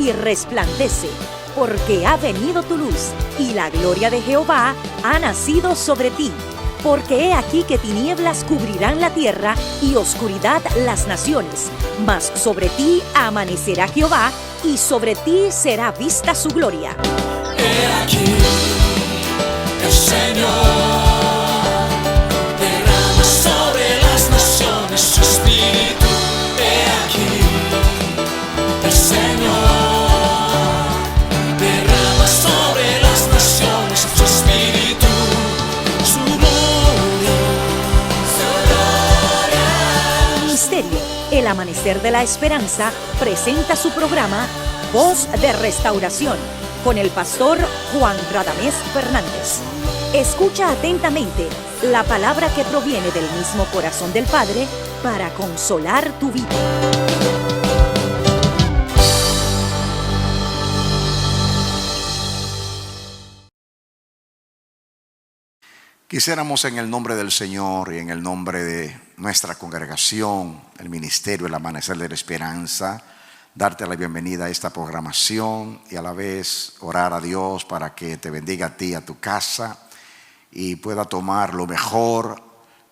y resplandece, porque ha venido tu luz, y la gloria de Jehová ha nacido sobre ti. Porque he aquí que tinieblas cubrirán la tierra y oscuridad las naciones, mas sobre ti amanecerá Jehová, y sobre ti será vista su gloria. He aquí, el Señor derrama sobre las naciones su espíritu. He aquí, el Señor derrama sobre las naciones su espíritu, su gloria, su gloria. Ministerio El Amanecer de la Esperanza presenta su programa Voz de Restauración con el pastor Juan Radamés Fernández. Escucha atentamente la palabra que proviene del mismo corazón del Padre para consolar tu vida. Quisiéramos en el nombre del Señor y en el nombre de nuestra congregación, el Ministerio El Amanecer de la Esperanza, darte la bienvenida a esta programación y a la vez orar a Dios para que te bendiga a ti, a tu casa, y pueda tomar lo mejor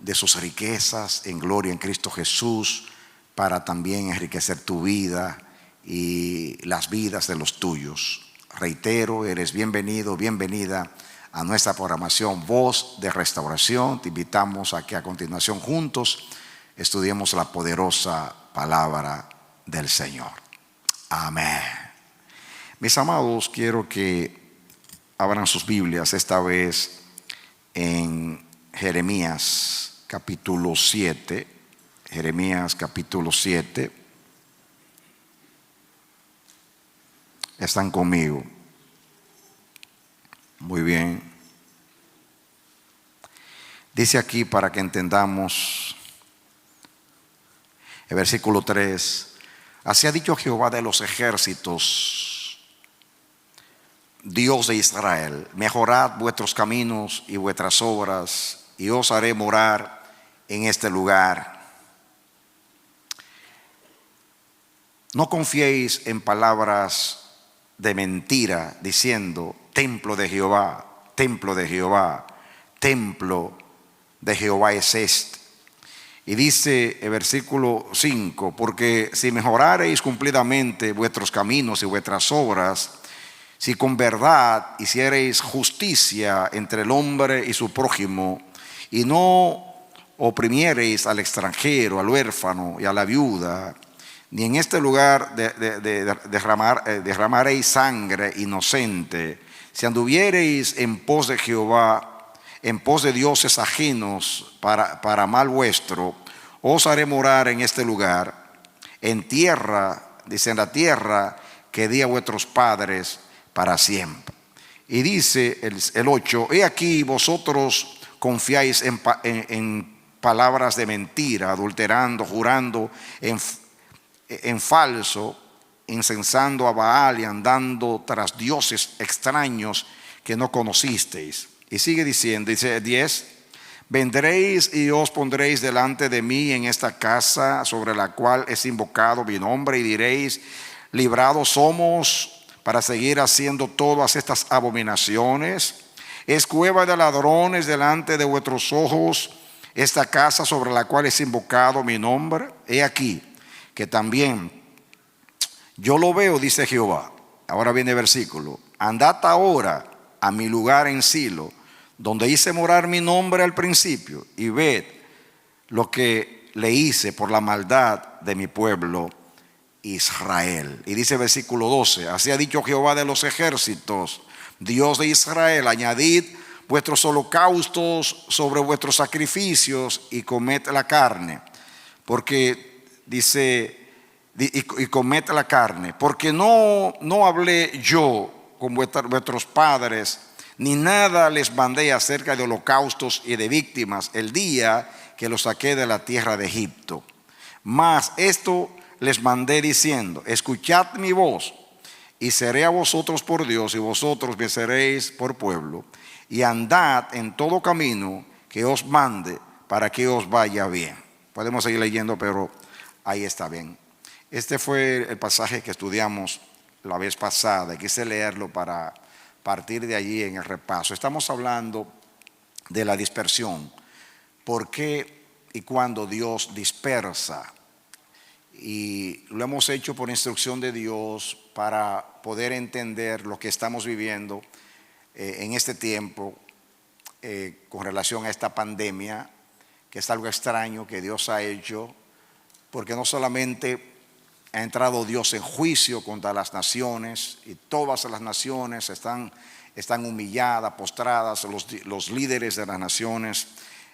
de sus riquezas en gloria en Cristo Jesús para también enriquecer tu vida y las vidas de los tuyos. Reitero, eres bienvenido, bienvenida a nuestra programación Voz de Restauración. Te invitamos a que a continuación juntos estudiemos la poderosa palabra del Señor. Amén. Mis amados, quiero que abran sus Biblias esta vez en Jeremías capítulo 7. Jeremías capítulo 7. ¿Están conmigo? Muy bien. Dice aquí para que entendamos el versículo 3. Así ha dicho Jehová de los ejércitos, Dios de Israel: mejorad vuestros caminos y vuestras obras, y os haré morar en este lugar. No confiéis en palabras de mentira, diciendo: templo de Jehová, templo de Jehová, templo de Jehová es este. Y dice el versículo 5: porque si mejorareis cumplidamente vuestros caminos y vuestras obras, si con verdad hiciereis justicia entre el hombre y su prójimo, y no oprimiereis al extranjero, al huérfano y a la viuda, ni en este lugar derramaréis sangre inocente, si anduviereis en pos de Jehová, en pos de dioses ajenos para mal vuestro, os haré morar en este lugar, en tierra, dice, en la tierra que di a vuestros padres para siempre. Y dice el 8: he aquí vosotros confiáis en palabras de mentira, adulterando, jurando en falso, incensando a Baal y andando tras dioses extraños que no conocisteis. Y sigue diciendo, dice 10: vendréis y os pondréis delante de mí en esta casa sobre la cual es invocado mi nombre, y diréis: librados somos para seguir haciendo todas estas abominaciones. Es cueva de ladrones delante de vuestros ojos esta casa sobre la cual es invocado mi nombre. He aquí que también yo lo veo, dice Jehová. Ahora viene el versículo: andad ahora a mi lugar en Silo, donde hice morar mi nombre al principio, y ved lo que le hice por la maldad de mi pueblo Israel. Y dice el versículo 12: así ha dicho Jehová de los ejércitos, Dios de Israel: añadid vuestros holocaustos sobre vuestros sacrificios y comed la carne, porque dice, y comed la carne, porque no hablé yo con vuestros padres, ni nada les mandé acerca de holocaustos y de víctimas el día que los saqué de la tierra de Egipto. Mas esto les mandé diciendo: escuchad mi voz, y seré a vosotros por Dios, y vosotros me seréis por pueblo, y andad en todo camino que os mande, para que os vaya bien. Podemos seguir leyendo, pero ahí está bien. Este fue el pasaje que estudiamos la vez pasada y quise leerlo para partir de allí en el repaso. Estamos hablando de la dispersión. ¿Por qué y cuándo Dios dispersa? Y lo hemos hecho por instrucción de Dios para poder entender lo que estamos viviendo en este tiempo con relación a esta pandemia, que es algo extraño que Dios ha hecho, porque no solamente ha entrado Dios en juicio contra las naciones, y todas las naciones están humilladas, postradas, los líderes de las naciones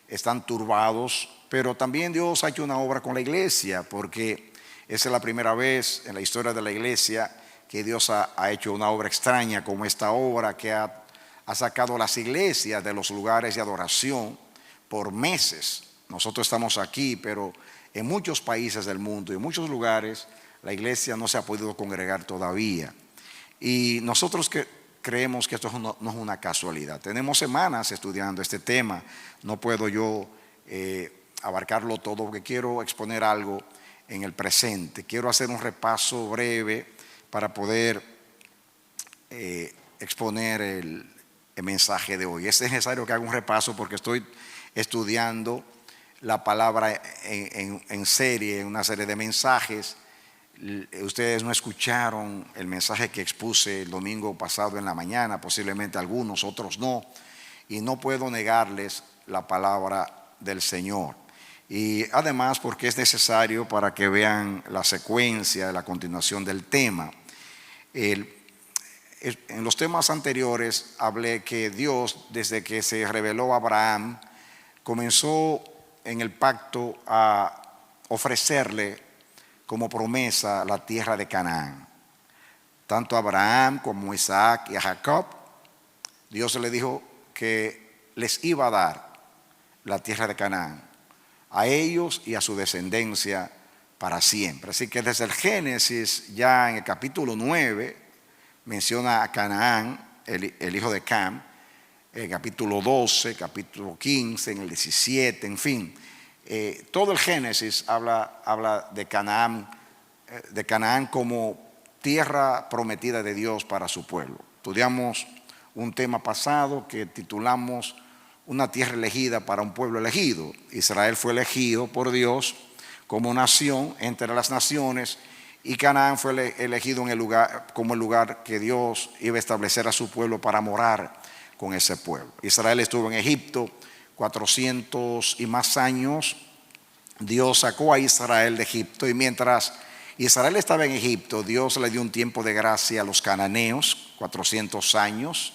están turbados, pero también Dios ha hecho una obra con la iglesia, porque esa es la primera vez en la historia de la iglesia que Dios ha hecho una obra extraña como esta obra, que ha sacado las iglesias de los lugares de adoración por meses. Nosotros estamos aquí, pero en muchos países del mundo y en muchos lugares la iglesia no se ha podido congregar todavía. Y nosotros creemos que esto no es una casualidad. Tenemos semanas estudiando este tema. No puedo yo abarcarlo todo porque quiero exponer algo en el presente. Quiero hacer un repaso breve para poder exponer el mensaje de hoy. Es necesario que haga un repaso porque estoy estudiando la palabra en serie, en una serie de mensajes. Ustedes no escucharon el mensaje que expuse el domingo pasado en la mañana, posiblemente algunos, otros no, y no puedo negarles la palabra del Señor. Y además porque es necesario para que vean la secuencia, la continuación del tema. En los temas anteriores hablé que Dios, desde que se reveló a Abraham, comenzó en el pacto a ofrecerle como promesa la tierra de Canaán. Tanto a Abraham como a Isaac y a Jacob, Dios le dijo que les iba a dar la tierra de Canaán, a ellos y a su descendencia para siempre. Así que desde el Génesis, ya en el capítulo 9, menciona a Canaán, el hijo de Cam, en el capítulo 12, capítulo 15, en el 17, en fin. Todo el Génesis habla de Canaán como tierra prometida de Dios para su pueblo. Estudiamos un tema pasado que titulamos Una tierra elegida para un pueblo elegido. Israel fue elegido por Dios como nación entre las naciones, y Canaán fue elegido como el lugar que Dios iba a establecer a su pueblo para morar con ese pueblo. Israel estuvo en Egipto 400 y más años. Dios sacó a Israel de Egipto, y mientras Israel estaba en Egipto, Dios le dio un tiempo de gracia a los cananeos, 400 años,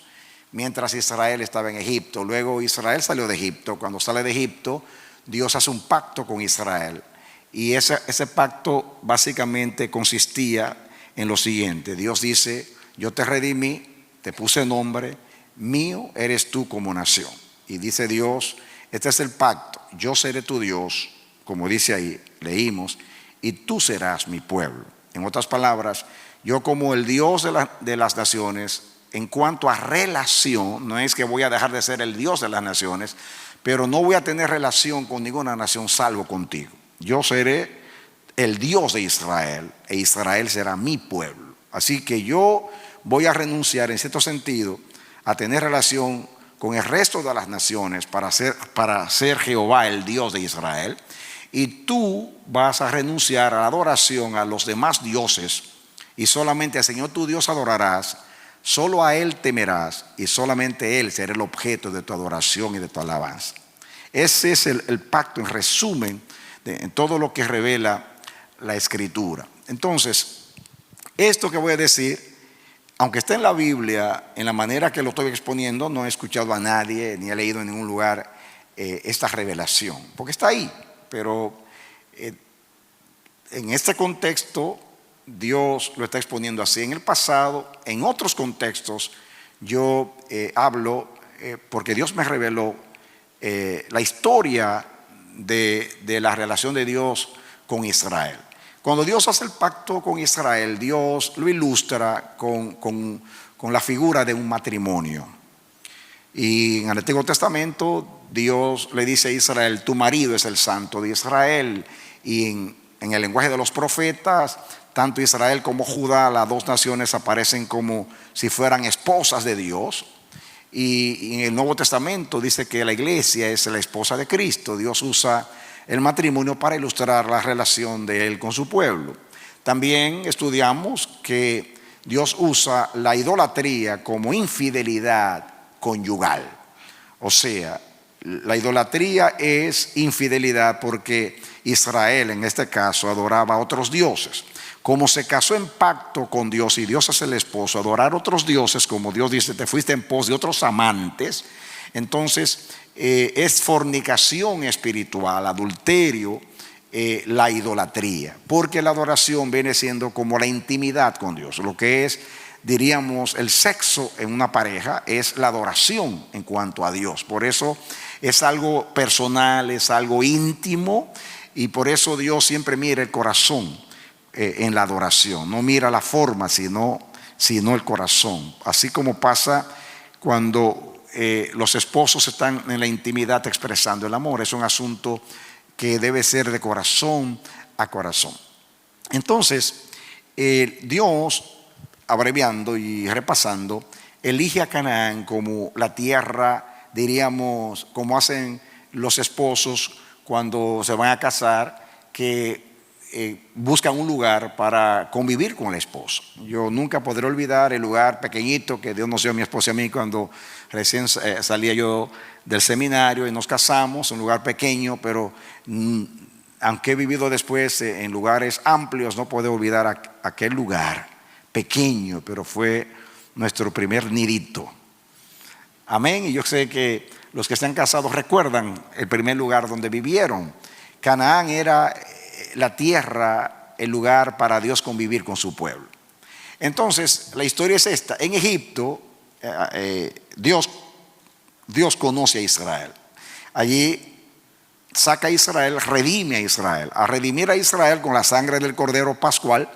mientras Israel estaba en Egipto. Luego Israel salió de Egipto. Cuando sale de Egipto, Dios hace un pacto con Israel, y ese pacto básicamente consistía en lo siguiente. Dios dice: yo te redimí, te puse nombre, mío eres tú como nación. Y dice Dios: este es el pacto, yo seré tu Dios, como dice ahí, leímos, y tú serás mi pueblo. En otras palabras, yo como el Dios de las naciones, en cuanto a relación, no es que voy a dejar de ser el Dios de las naciones, pero no voy a tener relación con ninguna nación salvo contigo. Yo seré el Dios de Israel, e Israel será mi pueblo. Así que yo voy a renunciar, en cierto sentido, a tener relación con el resto de las naciones para ser Jehová el Dios de Israel, y tú vas a renunciar a la adoración a los demás dioses, y solamente al Señor tu Dios adorarás, solo a Él temerás, y solamente Él será el objeto de tu adoración y de tu alabanza. Ese es el pacto en resumen en todo lo que revela la Escritura. Entonces, esto que voy a decir, aunque está en la Biblia, en la manera que lo estoy exponiendo, no he escuchado a nadie ni he leído en ningún lugar esta revelación, porque está ahí. Pero en este contexto Dios lo está exponiendo así. En el pasado, en otros contextos, yo hablo porque Dios me reveló la historia de la relación de Dios con Israel. Cuando Dios hace el pacto con Israel, Dios lo ilustra con la figura de un matrimonio. Y en el Antiguo Testamento Dios le dice a Israel: tu marido es el santo de Israel. Y en el lenguaje de los profetas, tanto Israel como Judá, las dos naciones aparecen como si fueran esposas de Dios. Y en el Nuevo Testamento dice que la iglesia es la esposa de Cristo. Dios usa el matrimonio para ilustrar la relación de Él con su pueblo. También estudiamos que Dios usa la idolatría como infidelidad conyugal. O sea, la idolatría es infidelidad porque Israel en este caso adoraba a otros dioses. Como se casó en pacto con Dios y Dios es el esposo, adorar otros dioses, como Dios dice, te fuiste en pos de otros amantes, entonces es fornicación espiritual, adulterio, la idolatría, porque la adoración viene siendo como la intimidad con Dios. Lo que es, diríamos, el sexo en una pareja es la adoración en cuanto a Dios. Por eso es algo personal, es algo íntimo, y por eso Dios siempre mira el corazón en la adoración. No mira la forma, sino el corazón. Así como pasa cuando los esposos están en la intimidad expresando el amor. Es un asunto que debe ser de corazón a corazón. Entonces, Dios, abreviando y repasando, elige a Canaán como la tierra, diríamos, como hacen los esposos cuando se van a casar, que buscan un lugar para convivir con el esposo. Yo nunca podré olvidar el lugar pequeñito que Dios nos dio a mi esposa y a mí cuando recién salía yo del seminario y nos casamos, un lugar pequeño, pero aunque he vivido después en lugares amplios, no puedo olvidar aquel lugar pequeño, pero fue nuestro primer nidito. Amén. Y yo sé que los que están casados recuerdan el primer lugar donde vivieron. Canaán era la tierra, el lugar para Dios convivir con su pueblo. Entonces, la historia es esta. En Egipto, Dios conoce a Israel. Allí saca a Israel, redime a Israel. A redimir a Israel con la sangre del Cordero Pascual,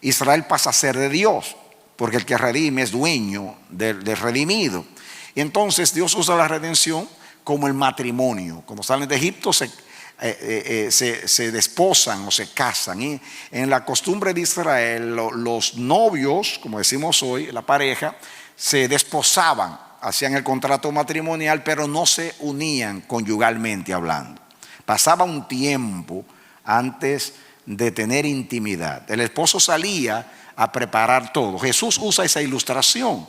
Israel pasa a ser de Dios, porque el que redime es dueño del redimido. Y entonces Dios usa la redención como el matrimonio. Cuando salen de Egipto se desposan o se casan. Y en la costumbre de Israel, los novios, como decimos hoy, la pareja, se desposaban, hacían el contrato matrimonial, pero no se unían conyugalmente hablando. Pasaba un tiempo antes de tener intimidad. El esposo salía a preparar todo. Jesús usa esa ilustración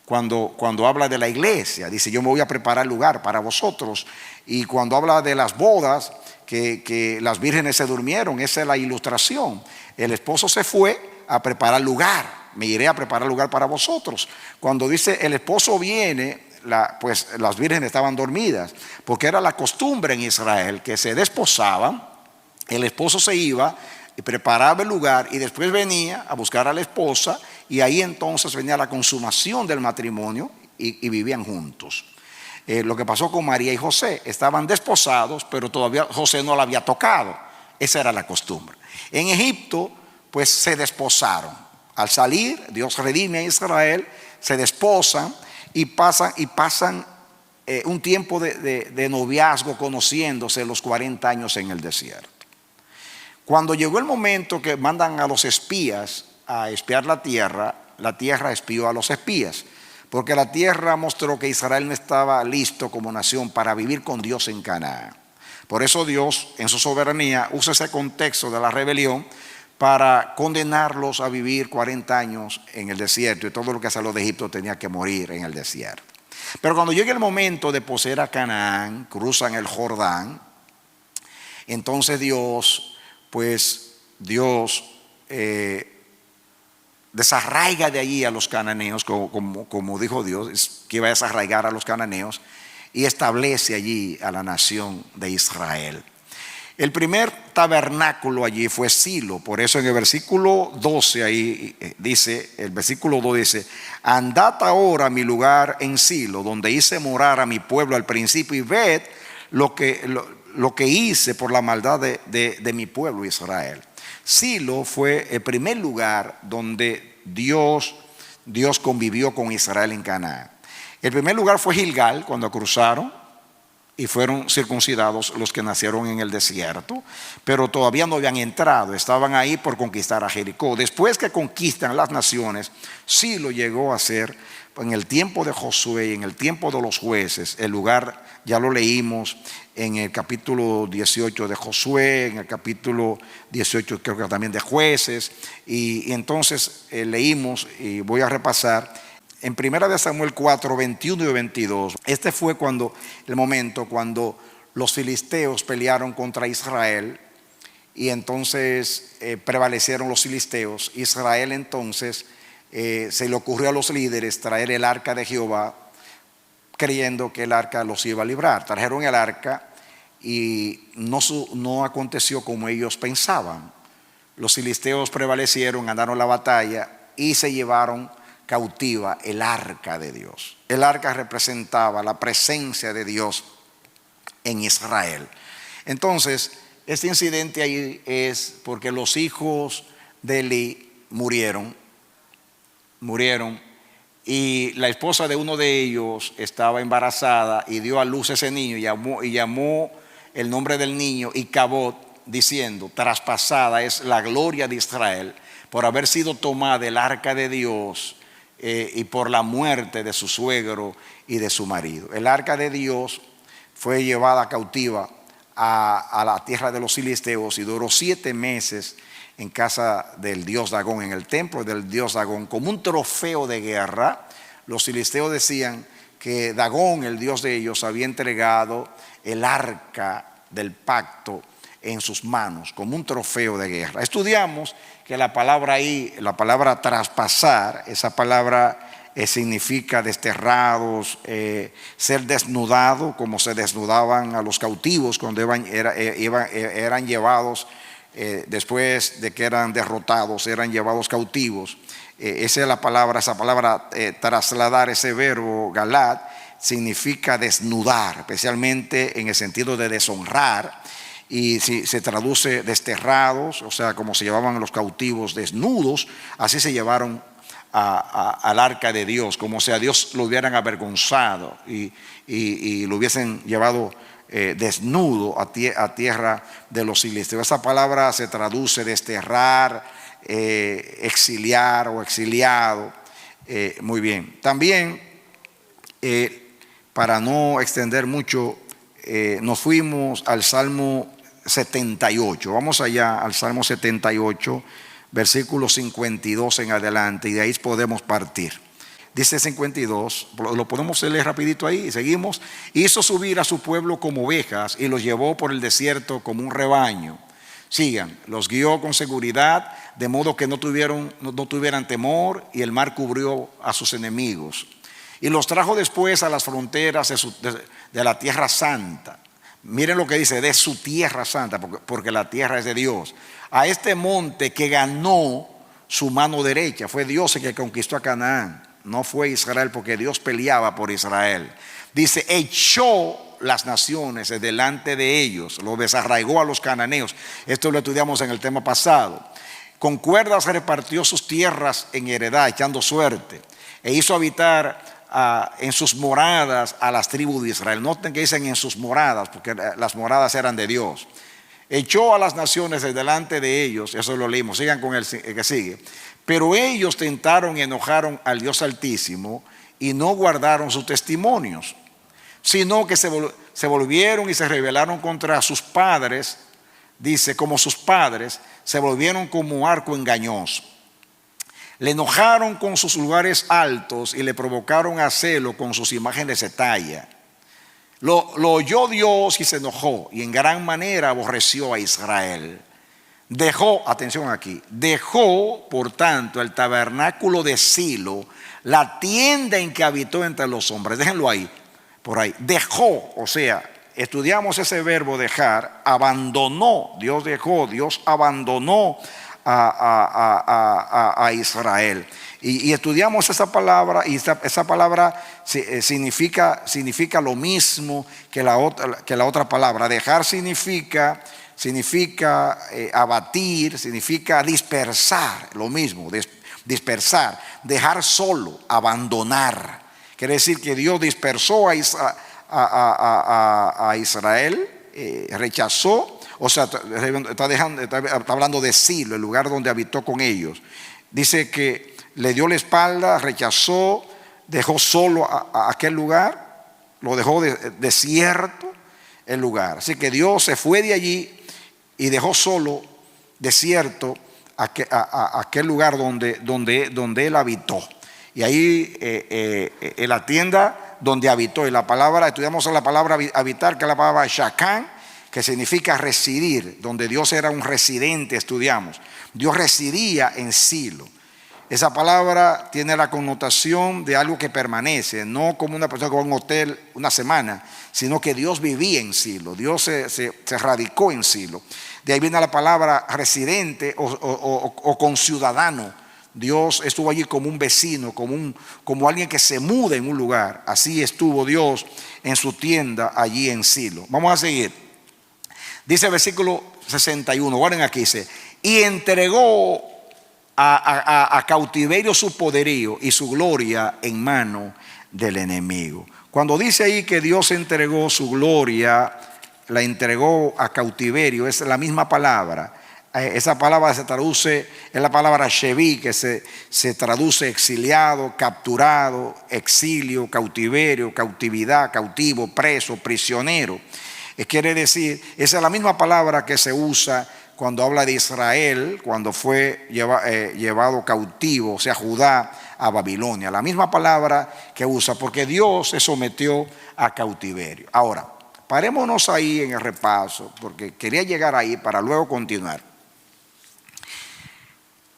cuando habla de la iglesia. Dice, yo me voy a preparar lugar para vosotros. Y cuando habla de las bodas, que las vírgenes se durmieron, esa es la ilustración. El esposo se fue a preparar lugar. Me iré a preparar lugar para vosotros. Cuando dice el esposo viene, pues las vírgenes estaban dormidas, porque era la costumbre en Israel que se desposaban, el esposo se iba y preparaba el lugar y después venía a buscar a la esposa, y ahí entonces venía la consumación del matrimonio y vivían juntos. Lo que pasó con María y José, estaban desposados, pero todavía José no la había tocado. Esa era la costumbre. En Egipto pues se desposaron. Al salir, Dios redime a Israel, se desposan y pasan un tiempo de noviazgo, conociéndose los 40 años en el desierto. Cuando llegó el momento que mandan a los espías a espiar la tierra espió a los espías, porque la tierra mostró que Israel no estaba listo como nación para vivir con Dios en Canaán. Por eso Dios, en su soberanía, usa ese contexto de la rebelión para condenarlos a vivir 40 años en el desierto, y todo lo que salió de Egipto tenía que morir en el desierto. Pero cuando llega el momento de poseer a Canaán, cruzan el Jordán, entonces Dios desarraiga de allí a los cananeos, como dijo Dios, que iba a desarraigar a los cananeos, y establece allí a la nación de Israel. El primer tabernáculo allí fue Silo. Por eso en el versículo 12 ahí dice, el versículo 2 dice, andad ahora a mi lugar en Silo, donde hice morar a mi pueblo al principio, y ved lo que hice por la maldad de mi pueblo Israel. Silo fue el primer lugar donde Dios convivió con Israel en Canaán. El primer lugar fue Gilgal, cuando cruzaron y fueron circuncidados los que nacieron en el desierto, pero todavía no habían entrado, estaban ahí por conquistar a Jericó. Después que conquistan las naciones, sí lo llegó a hacer en el tiempo de Josué y en el tiempo de los jueces. El lugar ya lo leímos en el capítulo 18 de Josué, en el capítulo 18 creo que también de jueces, y entonces leímos, y voy a repasar en 1 de Samuel 4, 21 y 22. Este fue el momento cuando los filisteos pelearon contra Israel, y entonces prevalecieron los filisteos. Israel entonces se le ocurrió a los líderes traer el arca de Jehová, creyendo que el arca los iba a librar. Trajeron el arca y no aconteció como ellos pensaban. Los filisteos prevalecieron, ganaron la batalla y se llevaron cautiva el arca de Dios. El arca representaba la presencia de Dios en Israel. Entonces, este incidente ahí es porque los hijos de Eli murieron, y la esposa de uno de ellos estaba embarazada y dio a luz ese niño, y llamó el nombre del niño Icabod, diciendo: traspasada es la gloria de Israel por haber sido tomada el arca de Dios, y por la muerte de su suegro y de su marido. El arca de Dios fue llevada cautiva a la tierra de los filisteos y duró 7 meses en casa del dios Dagón, en el templo del dios Dagón, como un trofeo de guerra. Los filisteos decían que Dagón, el dios de ellos, había entregado el arca del pacto en sus manos como un trofeo de guerra. Estudiamos que la palabra ahí, la palabra traspasar, esa palabra significa desterrados, ser desnudado, como se desnudaban a los cautivos cuando eran llevados, después de que eran derrotados, eran llevados cautivos. Esa es la palabra, trasladar, ese verbo galad, significa desnudar, especialmente en el sentido de deshonrar. Y si se traduce desterrados, o sea, como se llevaban los cautivos desnudos, así se llevaron al arca de Dios, como si a Dios lo hubieran avergonzado y lo hubiesen llevado desnudo a tierra de los filisteos. Esa palabra se traduce desterrar, exiliar o exiliado. Muy bien. También, para no extender mucho, nos fuimos al Salmo 78. Vamos allá al Salmo 78, versículo 52 en adelante, y de ahí podemos partir. Dice 52, lo podemos leer rapidito ahí, y seguimos. Hizo subir a su pueblo como ovejas y los llevó por el desierto como un rebaño. Sigan, los guió con seguridad, de modo que no tuvieran temor, y el mar cubrió a sus enemigos. Y los trajo después a las fronteras de la tierra santa. Miren lo que dice, de su tierra santa, porque la tierra es de Dios. A este monte que ganó su mano derecha. Fue Dios el que conquistó a Canaán, no fue Israel, porque Dios peleaba por Israel. Dice, echó las naciones delante de ellos, lo desarraigó a los cananeos. Esto lo estudiamos en el tema pasado. Con cuerdas repartió sus tierras en heredad, echando suerte, e hizo habitar en sus moradas a las tribus de Israel. Noten que dicen en sus moradas, porque las moradas eran de Dios. Echó a las naciones delante de ellos, eso lo leímos, sigan con el que sigue. Pero ellos tentaron y enojaron al Dios Altísimo y no guardaron sus testimonios, sino que se volvieron y se rebelaron contra sus padres. Dice, como sus padres, se volvieron como arco engañoso. Le enojaron con sus lugares altos y le provocaron a celo con sus imágenes de talla. Lo oyó Dios y se enojó, y en gran manera aborreció a Israel. Dejó, atención aquí, dejó por tanto el tabernáculo de Silo, la tienda en que habitó entre los hombres. Déjenlo ahí, por ahí. Dejó, o sea, estudiamos ese verbo dejar, abandonó. Dios dejó, Dios abandonó a Israel. Y estudiamos esa palabra, y esa palabra significa lo mismo que la otra palabra. Dejar significa abatir, significa dispersar, lo mismo, dispersar, dejar solo, abandonar. Quiere decir que Dios dispersó a Israel, rechazó, o sea, está hablando de Silo, el lugar donde habitó con ellos. Dice que le dio la espalda, rechazó, dejó solo a aquel lugar, lo dejó desierto el lugar. Así que Dios se fue de allí y dejó solo, desierto, aquel lugar donde él habitó. Y ahí en la tienda donde habitó, y la palabra, estudiamos la palabra habitar, que es la palabra shakán, que significa residir, donde Dios era un residente, estudiamos. Dios residía en Silo. Esa palabra tiene la connotación de algo que permanece, no como una persona que va a un hotel una semana, sino que Dios vivía en Silo, Dios se radicó en Silo. De ahí viene la palabra residente o conciudadano. Dios estuvo allí como un vecino, como alguien que se muda en un lugar. Así estuvo Dios en su tienda allí en Silo. Vamos a seguir. Dice el versículo 61, guarden aquí, dice, y entregó a cautiverio su poderío y su gloria en mano del enemigo. Cuando dice ahí que Dios entregó su gloria, la entregó a cautiverio, es la misma palabra. Esa palabra se traduce, es la palabra sheví, que se traduce exiliado, capturado, exilio, cautiverio, cautividad, cautivo, preso, prisionero. Quiere decir, esa es la misma palabra que se usa cuando habla de Israel, cuando fue llevado cautivo, o sea, Judá, a Babilonia. La misma palabra que usa, porque Dios se sometió a cautiverio. Ahora, parémonos ahí en el repaso, porque quería llegar ahí para luego continuar.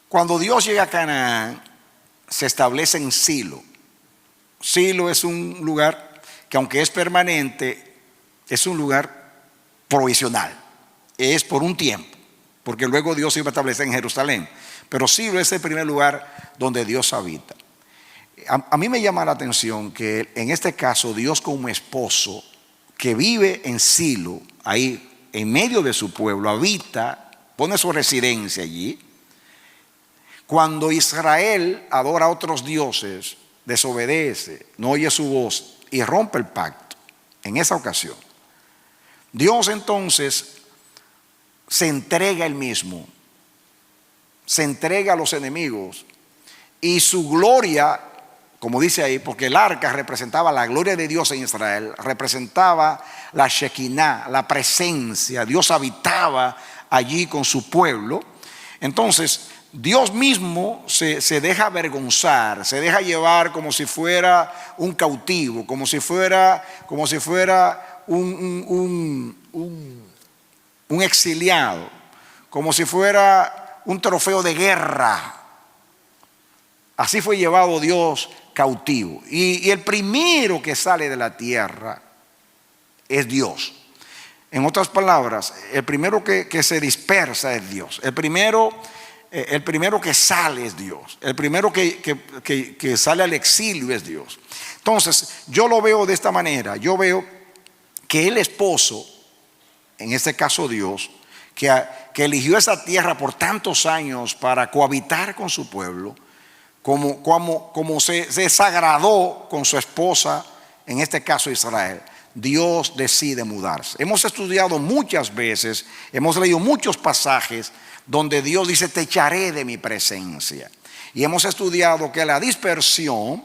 Cuando Dios llega a Canaán, se establece en Silo. Silo es un lugar que, aunque es permanente, es un lugar provisional. Es por un tiempo, porque luego Dios se iba a establecer en Jerusalén. Pero Silo es el primer lugar donde Dios habita. A mí me llama la atención que en este caso Dios, como esposo que vive en Silo, ahí en medio de su pueblo, habita, pone su residencia allí. Cuando Israel adora a otros dioses, desobedece, no oye su voz y rompe el pacto, en esa ocasión, Dios entonces se entrega él mismo, se entrega a los enemigos, y su gloria, como dice ahí, porque el arca representaba la gloria de Dios en Israel, representaba la Shekinah, la presencia. Dios habitaba allí con su pueblo. Entonces Dios mismo se deja avergonzar, se deja llevar como si fuera un cautivo, como si fuera un exiliado, como si fuera un trofeo de guerra. Así fue llevado Dios cautivo. Y el primero que sale de la tierra es Dios. En otras palabras, el primero que se dispersa es Dios. El primero que sale es Dios. El primero que sale al exilio es Dios. Entonces, yo lo veo de esta manera. Yo veo que el esposo, en este caso Dios, que eligió esa tierra por tantos años para cohabitar con su pueblo, como se desagradó con su esposa, en este caso Israel, Dios decide mudarse. Hemos estudiado muchas veces, hemos leído muchos pasajes donde Dios dice: te echaré de mi presencia. Y hemos estudiado que la dispersión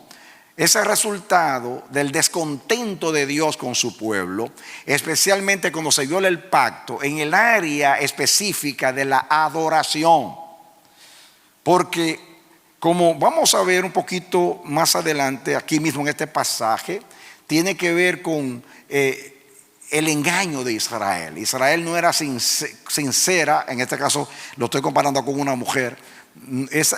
es el resultado del descontento de Dios con su pueblo, especialmente cuando se viola el pacto en el área específica de la adoración. Porque, como vamos a ver un poquito más adelante, aquí mismo en este pasaje, tiene que ver con el engaño de Israel. Israel no era sincera, en este caso lo estoy comparando con una mujer,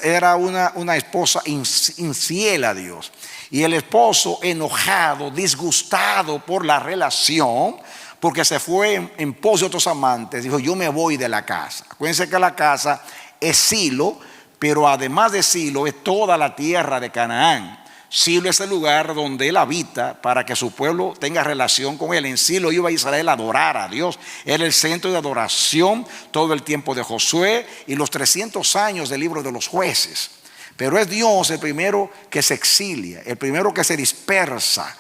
era una esposa infiel a Dios. Y el esposo, enojado, disgustado por la relación, porque se fue en pos de otros amantes, dijo: yo me voy de la casa. Acuérdense que la casa es Silo, pero además de Silo es toda la tierra de Canaán. Silo es el lugar donde él habita para que su pueblo tenga relación con él. En Silo iba Israel a adorar a Dios. Era el centro de adoración todo el tiempo de Josué y los 300 años del libro de los jueces. Pero es Dios el primero que se exilia, el primero que se dispersa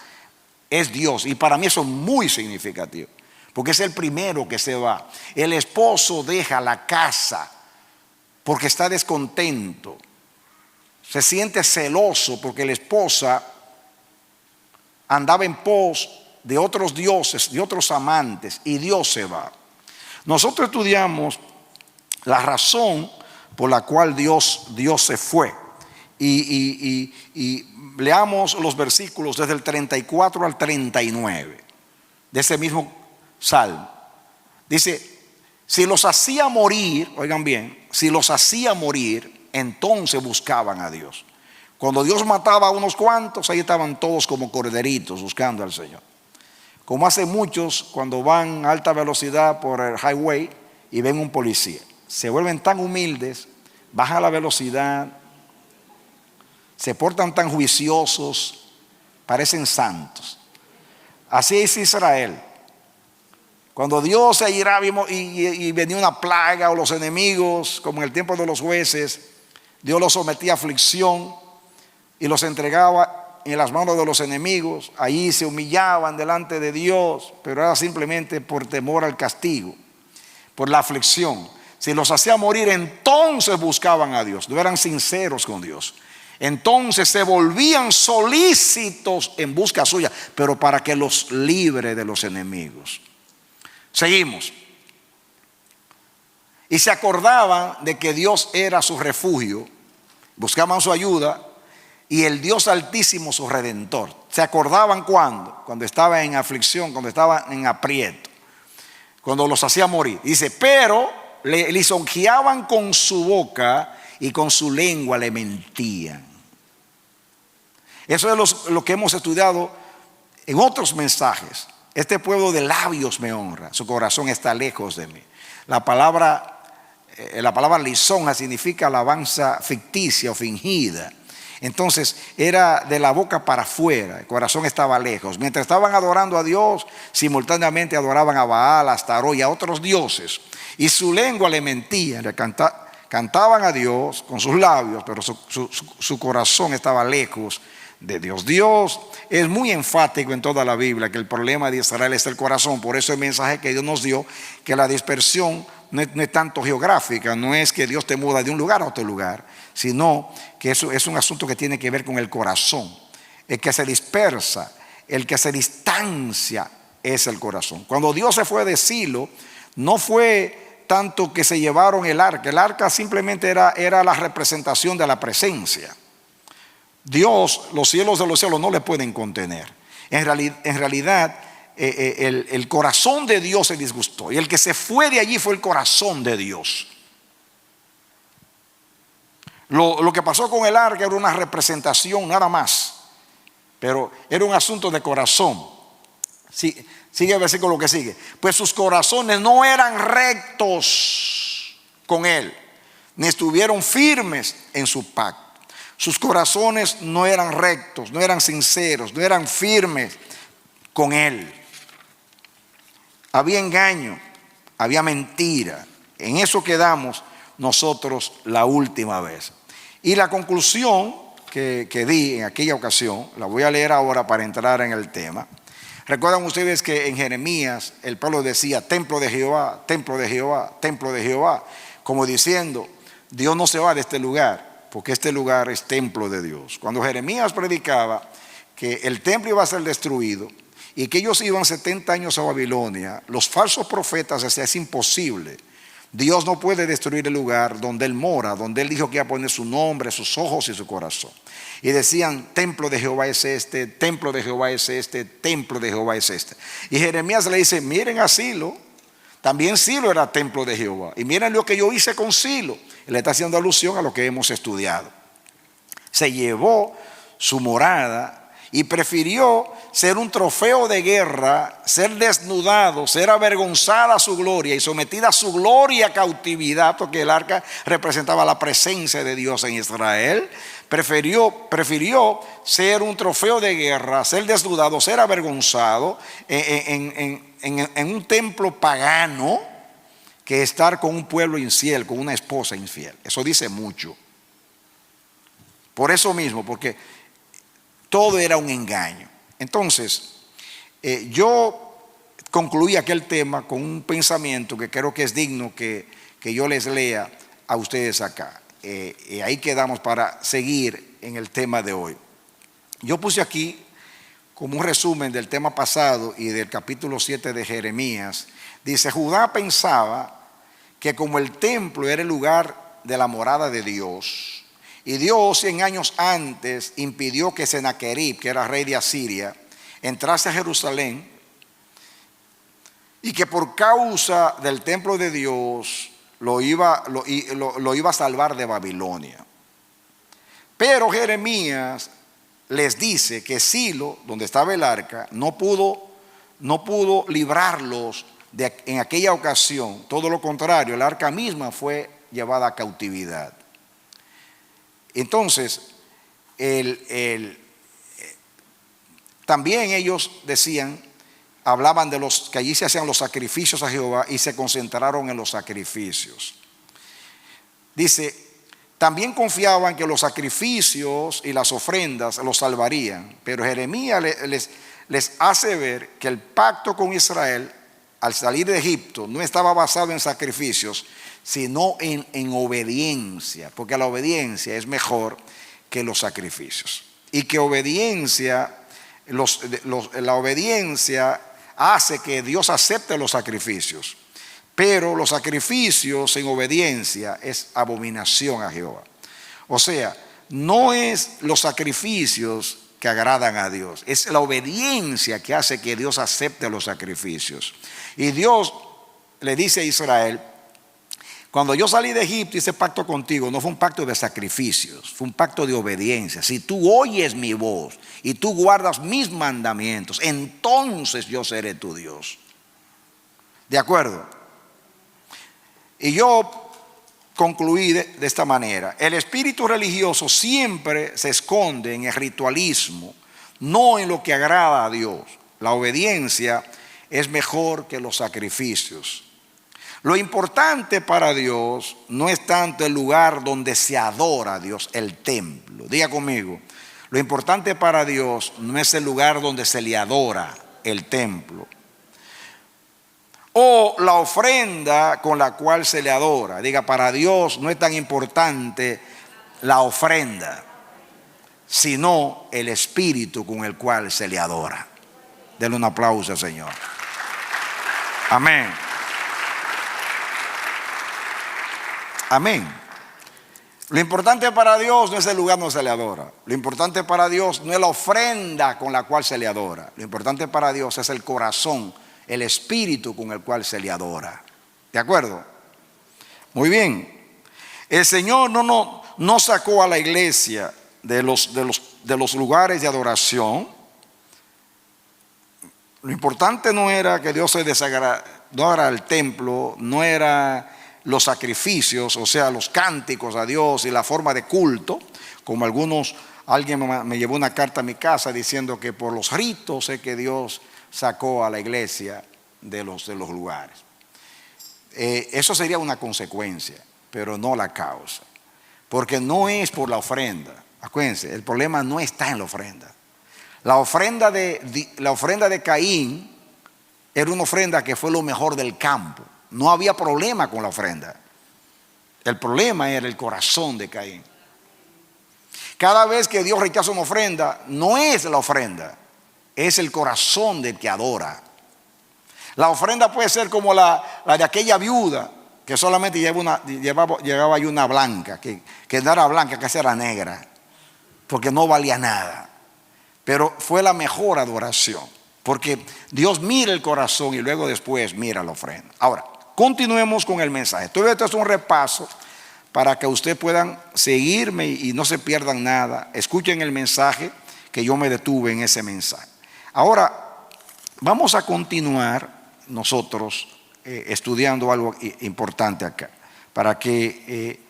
es Dios. Y para mí eso es muy significativo, porque es el primero que se va. El esposo deja la casa porque está descontento, se siente celoso porque la esposa andaba en pos de otros dioses, de otros amantes, y Dios se va. Nosotros estudiamos la razón por la cual Dios se fue. Y leamos los versículos desde el 34 al 39 de ese mismo salmo. Dice: si los hacía morir, oigan bien, si los hacía morir, entonces buscaban a Dios. Cuando Dios mataba a unos cuantos, ahí estaban todos como corderitos buscando al Señor. Como hace muchos cuando van a alta velocidad por el highway y ven un policía. Se vuelven tan humildes, bajan la velocidad, se portan tan juiciosos, parecen santos. Así es Israel. Cuando Dios se iraba y venía una plaga o los enemigos, como en el tiempo de los jueces, Dios los sometía a aflicción y los entregaba en las manos de los enemigos. Ahí se humillaban delante de Dios, pero era simplemente por temor al castigo, por la aflicción. Si los hacía morir, entonces buscaban a Dios. No eran sinceros con Dios. Entonces se volvían solícitos en busca suya, pero para que los libre de los enemigos. Seguimos. Y se acordaban de que Dios era su refugio, buscaban su ayuda, y el Dios Altísimo su Redentor. ¿Se acordaban cuándo? Cuando estaba en aflicción, cuando estaba en aprieto, cuando los hacía morir. Dice: pero le lisonjeaban con su boca y con su lengua le mentían. Eso es lo que hemos estudiado en otros mensajes. Este pueblo de labios me honra, su corazón está lejos de mí. La palabra lisonja significa alabanza ficticia o fingida. Entonces era de la boca para afuera, el corazón estaba lejos. Mientras estaban adorando a Dios, simultáneamente adoraban a Baal, a Astarot y a otros dioses. Y su lengua le mentía, cantaban a Dios con sus labios, pero su corazón estaba lejos de Dios. Dios es muy enfático en toda la Biblia que el problema de Israel es el corazón. Por eso el mensaje que Dios nos dio, que la dispersión no es tanto geográfica, no es que Dios te muda de un lugar a otro lugar, sino que eso es un asunto que tiene que ver con el corazón. El que se dispersa, el que se distancia es el corazón. Cuando Dios se fue de Silo, no fue tanto que se llevaron el arca simplemente era la representación de la presencia. Dios, los cielos de los cielos no le pueden contener. En realidad el corazón de Dios se disgustó, y el que se fue de allí fue el corazón de Dios. Lo que pasó con el arca era una representación nada más, pero era un asunto de corazón. Sigue el versículo que sigue. Pues sus corazones no eran rectos con él, ni estuvieron firmes en su pacto. Sus corazones no eran rectos, no eran sinceros, no eran firmes con él. Había engaño, había mentira. En eso quedamos nosotros la última vez. Y la conclusión que di en aquella ocasión, la voy a leer ahora para entrar en el tema. Recuerdan ustedes que en Jeremías el pueblo decía: templo de Jehová, templo de Jehová, templo de Jehová, como diciendo: Dios no se va de este lugar, porque este lugar es templo de Dios. Cuando Jeremías predicaba que el templo iba a ser destruido y que ellos iban 70 años a Babilonia, los falsos profetas decían: es imposible, Dios no puede destruir el lugar donde Él mora, donde Él dijo que iba a poner su nombre, sus ojos y su corazón. Y decían: templo de Jehová es este, templo de Jehová es este, templo de Jehová es este. Y Jeremías le dice: miren a Silo, también Silo era templo de Jehová, y miren lo que yo hice con Silo. Él está haciendo alusión a lo que hemos estudiado. Se llevó su morada y prefirió ser un trofeo de guerra, ser desnudado, ser avergonzada a su gloria y sometida a su gloria a cautividad, porque el arca representaba la presencia de Dios en Israel. Prefirió ser un trofeo de guerra, ser desnudado, ser avergonzado en un templo pagano, que estar con un pueblo infiel, con una esposa infiel. Eso dice mucho. Por eso mismo, porque todo era un engaño. Entonces, Yo concluí aquel tema con un pensamiento que creo que es digno que yo les lea a ustedes acá. Ahí quedamos para seguir en el tema de hoy. Yo puse aquí como un resumen del tema pasado y del capítulo 7 de Jeremías. Dice: Judá pensaba que como el templo era el lugar de la morada de Dios, y Dios 100 años antes impidió que Sennacherib, que era rey de Asiria, entrase a Jerusalén, y que por causa del templo de Dios lo iba a salvar de Babilonia. Pero Jeremías les dice que Silo, donde estaba el arca, no pudo librarlos en aquella ocasión. Todo lo contrario, el arca misma fue llevada a cautividad. Entonces, también ellos hablaban de los que allí se hacían los sacrificios a Jehová, y se concentraron en los sacrificios. Dice: también confiaban que los sacrificios y las ofrendas los salvarían, pero Jeremías les hace ver que el pacto con Israel al salir de Egipto no estaba basado en sacrificios, sino en obediencia, porque la obediencia es mejor que los sacrificios, y que la obediencia hace que Dios acepte los sacrificios. Pero los sacrificios en obediencia es abominación a Jehová. O sea, no es los sacrificios que agradan a Dios, es la obediencia que hace que Dios acepte los sacrificios. Y Dios le dice a Israel: cuando yo salí de Egipto, hice pacto contigo, no fue un pacto de sacrificios, fue un pacto de obediencia. Si tú oyes mi voz y tú guardas mis mandamientos, entonces yo seré tu Dios. ¿De acuerdo? Y yo concluí de esta manera: el espíritu religioso siempre se esconde en el ritualismo, no en lo que agrada a Dios. La obediencia es mejor que los sacrificios. Lo importante para Dios no es tanto el lugar donde se adora a Dios, el templo. Diga conmigo: lo importante para Dios no es el lugar donde se le adora, el templo, o la ofrenda con la cual se le adora. Diga: para Dios no es tan importante la ofrenda, sino el espíritu con el cual se le adora. Denle un aplauso al Señor. Amén. Amén. Lo importante para Dios no es el lugar donde se le adora. Lo importante para Dios no es la ofrenda con la cual se le adora. Lo importante para Dios es el corazón, el espíritu con el cual se le adora. ¿De acuerdo? Muy bien. El Señor no sacó a la iglesia de los lugares de adoración. Lo importante no era que Dios se desagradara, no era el templo, no era los sacrificios, o sea, los cánticos a Dios y la forma de culto, como alguien me llevó una carta a mi casa diciendo que por los ritos es que Dios sacó a la iglesia de los lugares. Eso sería una consecuencia, pero no la causa, porque no es por la ofrenda. Acuérdense, el problema no está en la ofrenda. La ofrenda de Caín era una ofrenda que fue lo mejor del campo. No había problema con la ofrenda. El problema era el corazón de Caín. Cada vez que Dios rechaza una ofrenda, no es la ofrenda, es el corazón del que adora. La ofrenda puede ser como la de aquella viuda que solamente llevaba ahí una blanca, que no era blanca, que era negra, porque no valía nada. Pero fue la mejor adoración, porque Dios mira el corazón y luego después mira la ofrenda. Ahora, continuemos con el mensaje. Todo esto es un repaso para que ustedes puedan seguirme y no se pierdan nada. Escuchen el mensaje, que yo me detuve en ese mensaje. Ahora, vamos a continuar nosotros estudiando algo importante acá, para que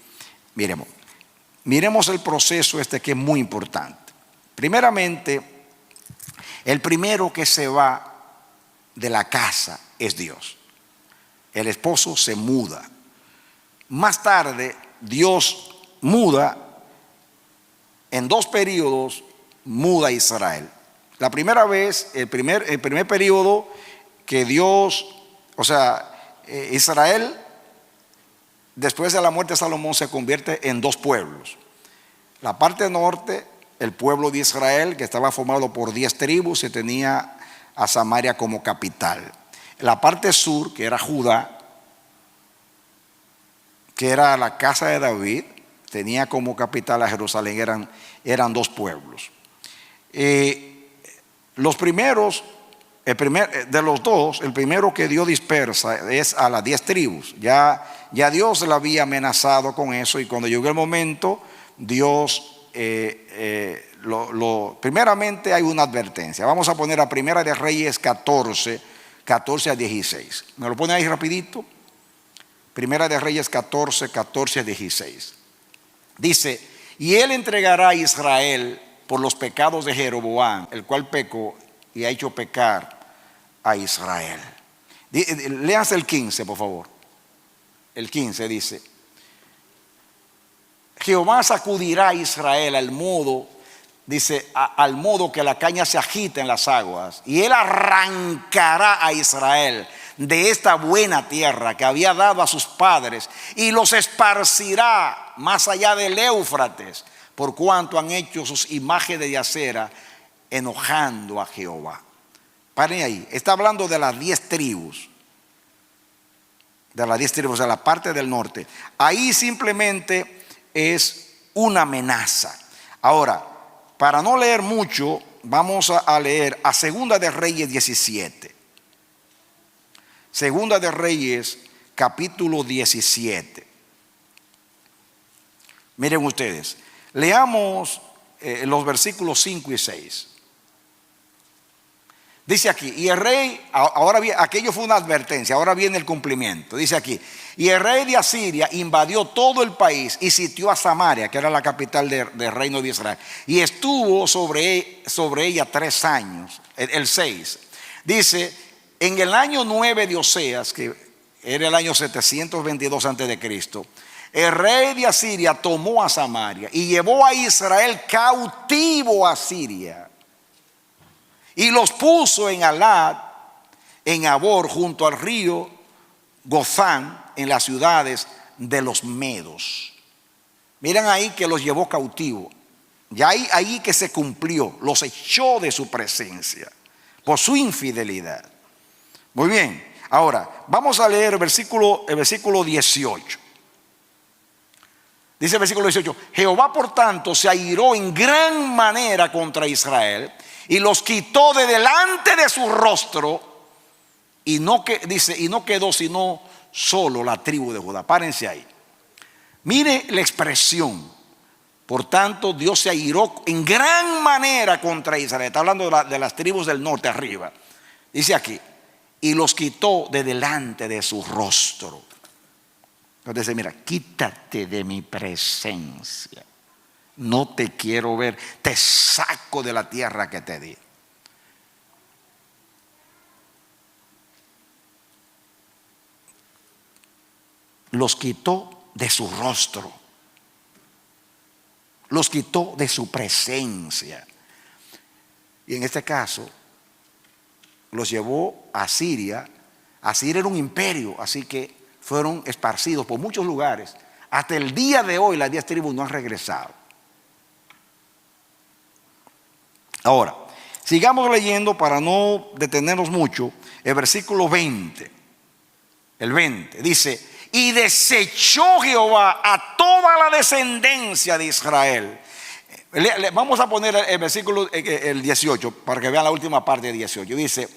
miremos el proceso que es muy importante. Primeramente, el primero que se va de la casa es Dios. El esposo se muda. Más tarde, Dios muda en 2 periodos, muda a Israel. La primera vez, el primer periodo que Dios, Israel, después de la muerte de Salomón, se convierte en dos pueblos. La parte norte, el pueblo de Israel, que estaba formado por 10 tribus, se tenía a Samaria como capital. La parte sur, que era Judá, que era la casa de David, tenía como capital a Jerusalén. Eran dos pueblos. Los primeros, de los dos, el primero que Dios dispersa es a las 10 tribus. Ya Dios le había amenazado con eso, y cuando llegó el momento, Dios, primeramente hay una advertencia. Vamos a poner a Primera de Reyes 14 a 16. ¿Me lo pone ahí rapidito? Primera de Reyes 14 a 16. Dice: y él entregará a Israel por los pecados de Jeroboam, el cual pecó y ha hecho pecar a Israel. Léanse el 15, por favor. El 15 dice: Jehová sacudirá a Israel al modo que la caña se agita en las aguas, y él arrancará a Israel de esta buena tierra que había dado a sus padres, y los esparcirá más allá del Éufrates, por cuanto han hecho sus imágenes de acera, enojando a Jehová. Paren ahí, está hablando de las 10 tribus. De las 10 tribus, de la parte del norte. Ahí simplemente es una amenaza. Ahora, para no leer mucho, vamos a leer a Segunda de Reyes 17. Segunda de Reyes, capítulo 17. Miren ustedes, leamos los versículos 5 y 6. Dice aquí, y el rey, ahora bien, aquello fue una advertencia, ahora viene el cumplimiento. Dice aquí: y el rey de Asiria invadió todo el país y sitió a Samaria, que era la capital del reino de Israel, y estuvo sobre ella 3 años, el 6. Dice: en el año 9 de Oseas, que era el año 722 antes de Cristo, el rey de Asiria tomó a Samaria y llevó a Israel cautivo a Siria, y los puso en Alad, en Abor, junto al río Gozán, en las ciudades de los medos. Miren ahí que los llevó cautivo. Ya ahí que se cumplió, los echó de su presencia por su infidelidad. Muy bien, ahora vamos a leer el versículo 18. Dice el versículo 18: Jehová por tanto se airó en gran manera contra Israel y los quitó de delante de su rostro, y no quedó sino solo la tribu de Judá. Párense ahí. Mire la expresión: por tanto Dios se airó en gran manera contra Israel. Está hablando de las tribus del norte arriba. Dice aquí: y los quitó de delante de su rostro. Entonces dice: mira, quítate de mi presencia, no te quiero ver, te saco de la tierra que te di. Los quitó de su rostro, los quitó de su presencia. Y en este caso los llevó a Siria. Asiria era un imperio, así que fueron esparcidos por muchos lugares. Hasta el día de hoy las 10 tribus no han regresado. Ahora, sigamos leyendo para no detenernos mucho. El versículo 20. El 20 dice: y desechó Jehová a toda la descendencia de Israel. Vamos a poner el versículo el 18 para que vean la última parte de 18. Dice: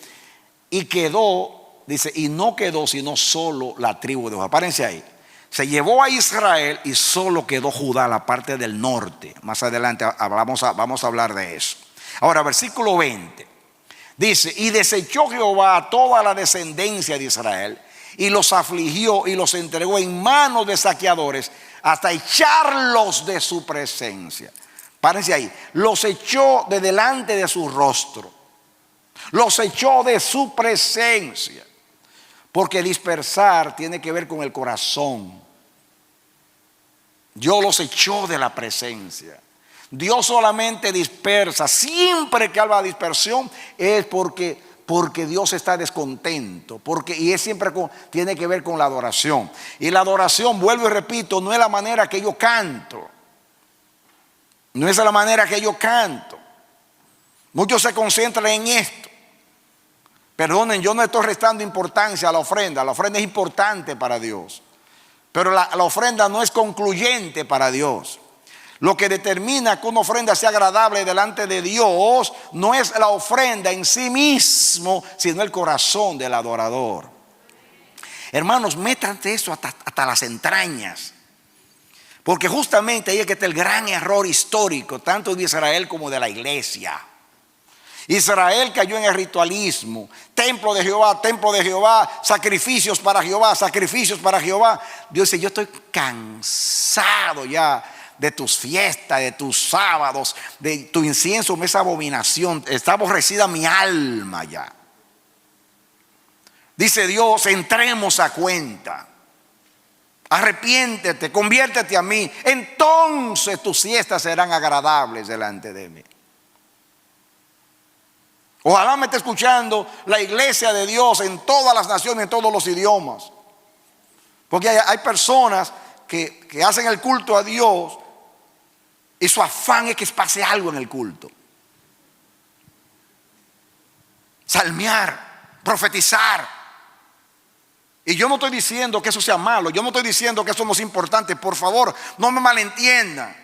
y quedó, dice, y no quedó sino solo la tribu de Judá. Párense ahí. Se llevó a Israel y solo quedó Judá, la parte del norte. Más adelante vamos a hablar de eso. Ahora, versículo 20 dice: y desechó Jehová a toda la descendencia de Israel y los afligió y los entregó en manos de saqueadores hasta echarlos de su presencia. Párense ahí. Los echó de delante de su rostro, los echó de su presencia, porque dispersar tiene que ver con el corazón. Dios los echó de la presencia. Dios solamente dispersa. Siempre que habla de dispersión es porque Dios está descontento. Y es siempre tiene que ver con la adoración. Y la adoración, vuelvo y repito, no es la manera que yo canto. No es la manera que yo canto. Muchos se concentran en esto. Perdonen, yo no estoy restando importancia a la ofrenda. La ofrenda es importante para Dios. Pero la ofrenda no es concluyente para Dios. Lo que determina que una ofrenda sea agradable delante de Dios no es la ofrenda en sí mismo, sino el corazón del adorador. Hermanos, métanse eso hasta las entrañas. Porque justamente ahí es que está el gran error histórico, tanto de Israel como de la iglesia. Israel cayó en el ritualismo. Templo de Jehová, sacrificios para Jehová, sacrificios para Jehová. Dios dice, yo estoy cansado ya de tus fiestas, de tus sábados, de tu incienso, esa abominación. Está aborrecida mi alma ya. Dice Dios, entremos a cuenta. Arrepiéntete, conviértete a mí. Entonces tus fiestas serán agradables delante de mí. Ojalá me esté escuchando la iglesia de Dios en todas las naciones, en todos los idiomas. Porque hay personas que hacen el culto a Dios y su afán es que pase algo en el culto. Salmear, profetizar. Y yo no estoy diciendo que eso sea malo, yo no estoy diciendo que eso no es importante, por favor, no me malentiendan.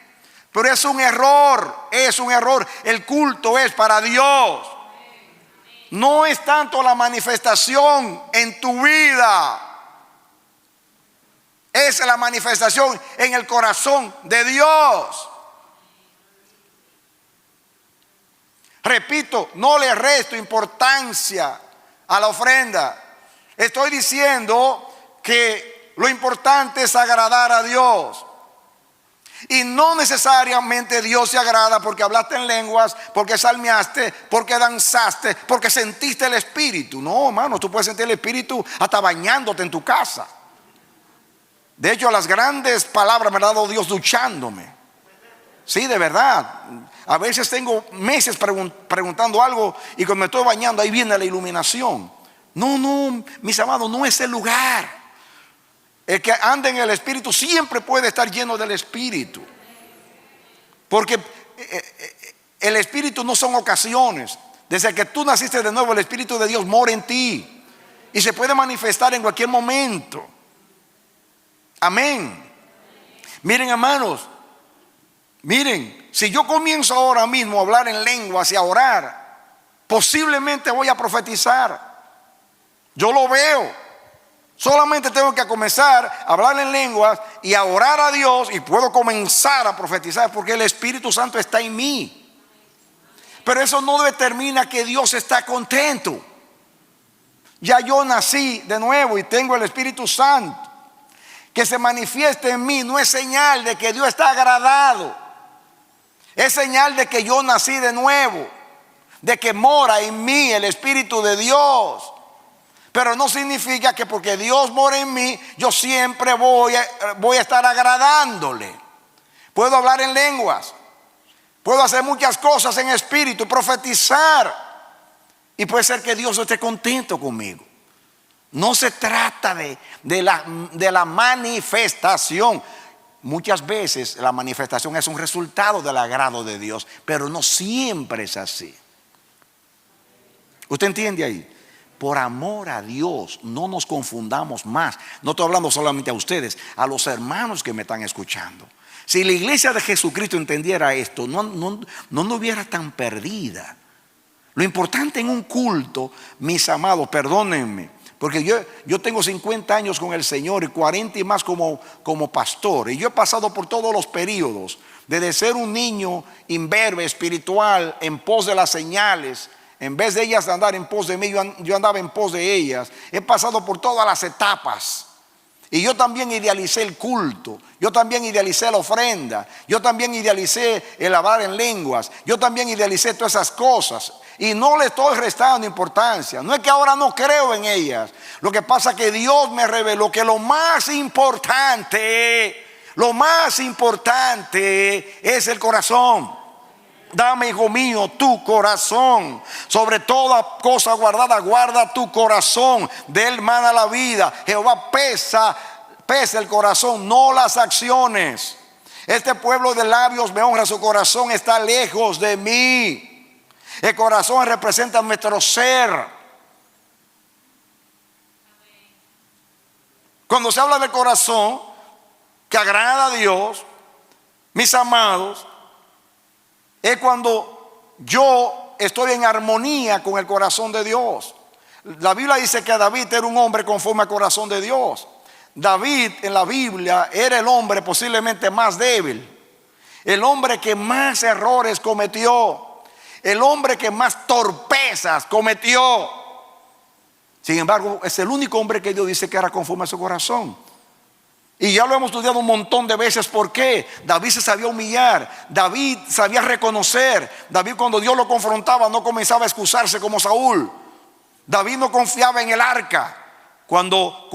Pero es un error, es un error. El culto es para Dios. No es tanto la manifestación en tu vida, es la manifestación en el corazón de Dios. Repito, no le resto importancia a la ofrenda. Estoy diciendo que lo importante es agradar a Dios. Y no necesariamente Dios se agrada porque hablaste en lenguas, porque salmeaste, porque danzaste, porque sentiste el Espíritu. No, hermano, tú puedes sentir el Espíritu hasta bañándote en tu casa. De hecho, las grandes palabras me las ha dado Dios duchándome. Sí, de verdad. A veces tengo meses preguntando algo y cuando me estoy bañando ahí viene la iluminación. No, mis amados, no es el lugar. El que anda en el Espíritu siempre puede estar lleno del Espíritu. Porque el Espíritu no son ocasiones. Desde que tú naciste de nuevo, el Espíritu de Dios mora en ti. Y se puede manifestar en cualquier momento. Amén. Miren, hermanos. Miren, si yo comienzo ahora mismo a hablar en lenguas y a orar, posiblemente voy a profetizar. Yo lo veo. Solamente tengo que comenzar a hablar en lenguas y a orar a Dios y puedo comenzar a profetizar porque el Espíritu Santo está en mí. Pero eso no determina que Dios está contento. Ya yo nací de nuevo y tengo el Espíritu Santo. Que se manifieste en mí no es señal de que Dios está agradado. Es señal de que yo nací de nuevo, de que mora en mí el Espíritu de Dios. Pero no significa que porque Dios mora en mí, yo siempre voy a estar agradándole. Puedo hablar en lenguas, puedo hacer muchas cosas en espíritu, profetizar. Y puede ser que Dios no esté contento conmigo. No se trata de la manifestación. Muchas veces la manifestación es un resultado del agrado de Dios, pero no siempre es así. ¿Usted entiende ahí? Por amor a Dios, no nos confundamos más. No estoy hablando solamente a ustedes, a los hermanos que me están escuchando. Si la iglesia de Jesucristo entendiera esto, no hubiera tan perdida. Lo importante en un culto, mis amados, perdónenme, porque yo tengo 50 años con el Señor y 40 y más como pastor. Y yo he pasado por todos los periodos, desde ser un niño imberbe, espiritual, en pos de las señales. En vez de ellas andar en pos de mí, yo andaba en pos de ellas. He pasado por todas las etapas. Y yo también idealicé el culto. Yo también idealicé la ofrenda. Yo también idealicé el hablar en lenguas. Yo también idealicé todas esas cosas. Y no le estoy restando importancia. No es que ahora no creo en ellas. Lo que pasa es que Dios me reveló que lo más importante Lo más importante es el corazón. Dame, hijo mío, tu corazón. Sobre toda cosa guardada, guarda tu corazón. De él mana la vida. Jehová pesa el corazón, no las acciones. Este pueblo de labios me honra, su corazón está lejos de mí. El corazón representa nuestro ser. Cuando se habla del corazón que agrada a Dios, mis amados, es cuando yo estoy en armonía con el corazón de Dios. La Biblia dice que David era un hombre conforme al corazón de Dios. David en la Biblia era el hombre posiblemente más débil, el hombre que más errores cometió, el hombre que más torpezas cometió. Sin embargo, es el único hombre que Dios dice que era conforme a su corazón. Y ya lo hemos estudiado un montón de veces. ¿Por qué? David se sabía humillar, David sabía reconocer. David, cuando Dios lo confrontaba, no comenzaba a excusarse como Saúl. David no confiaba en el arca. Cuando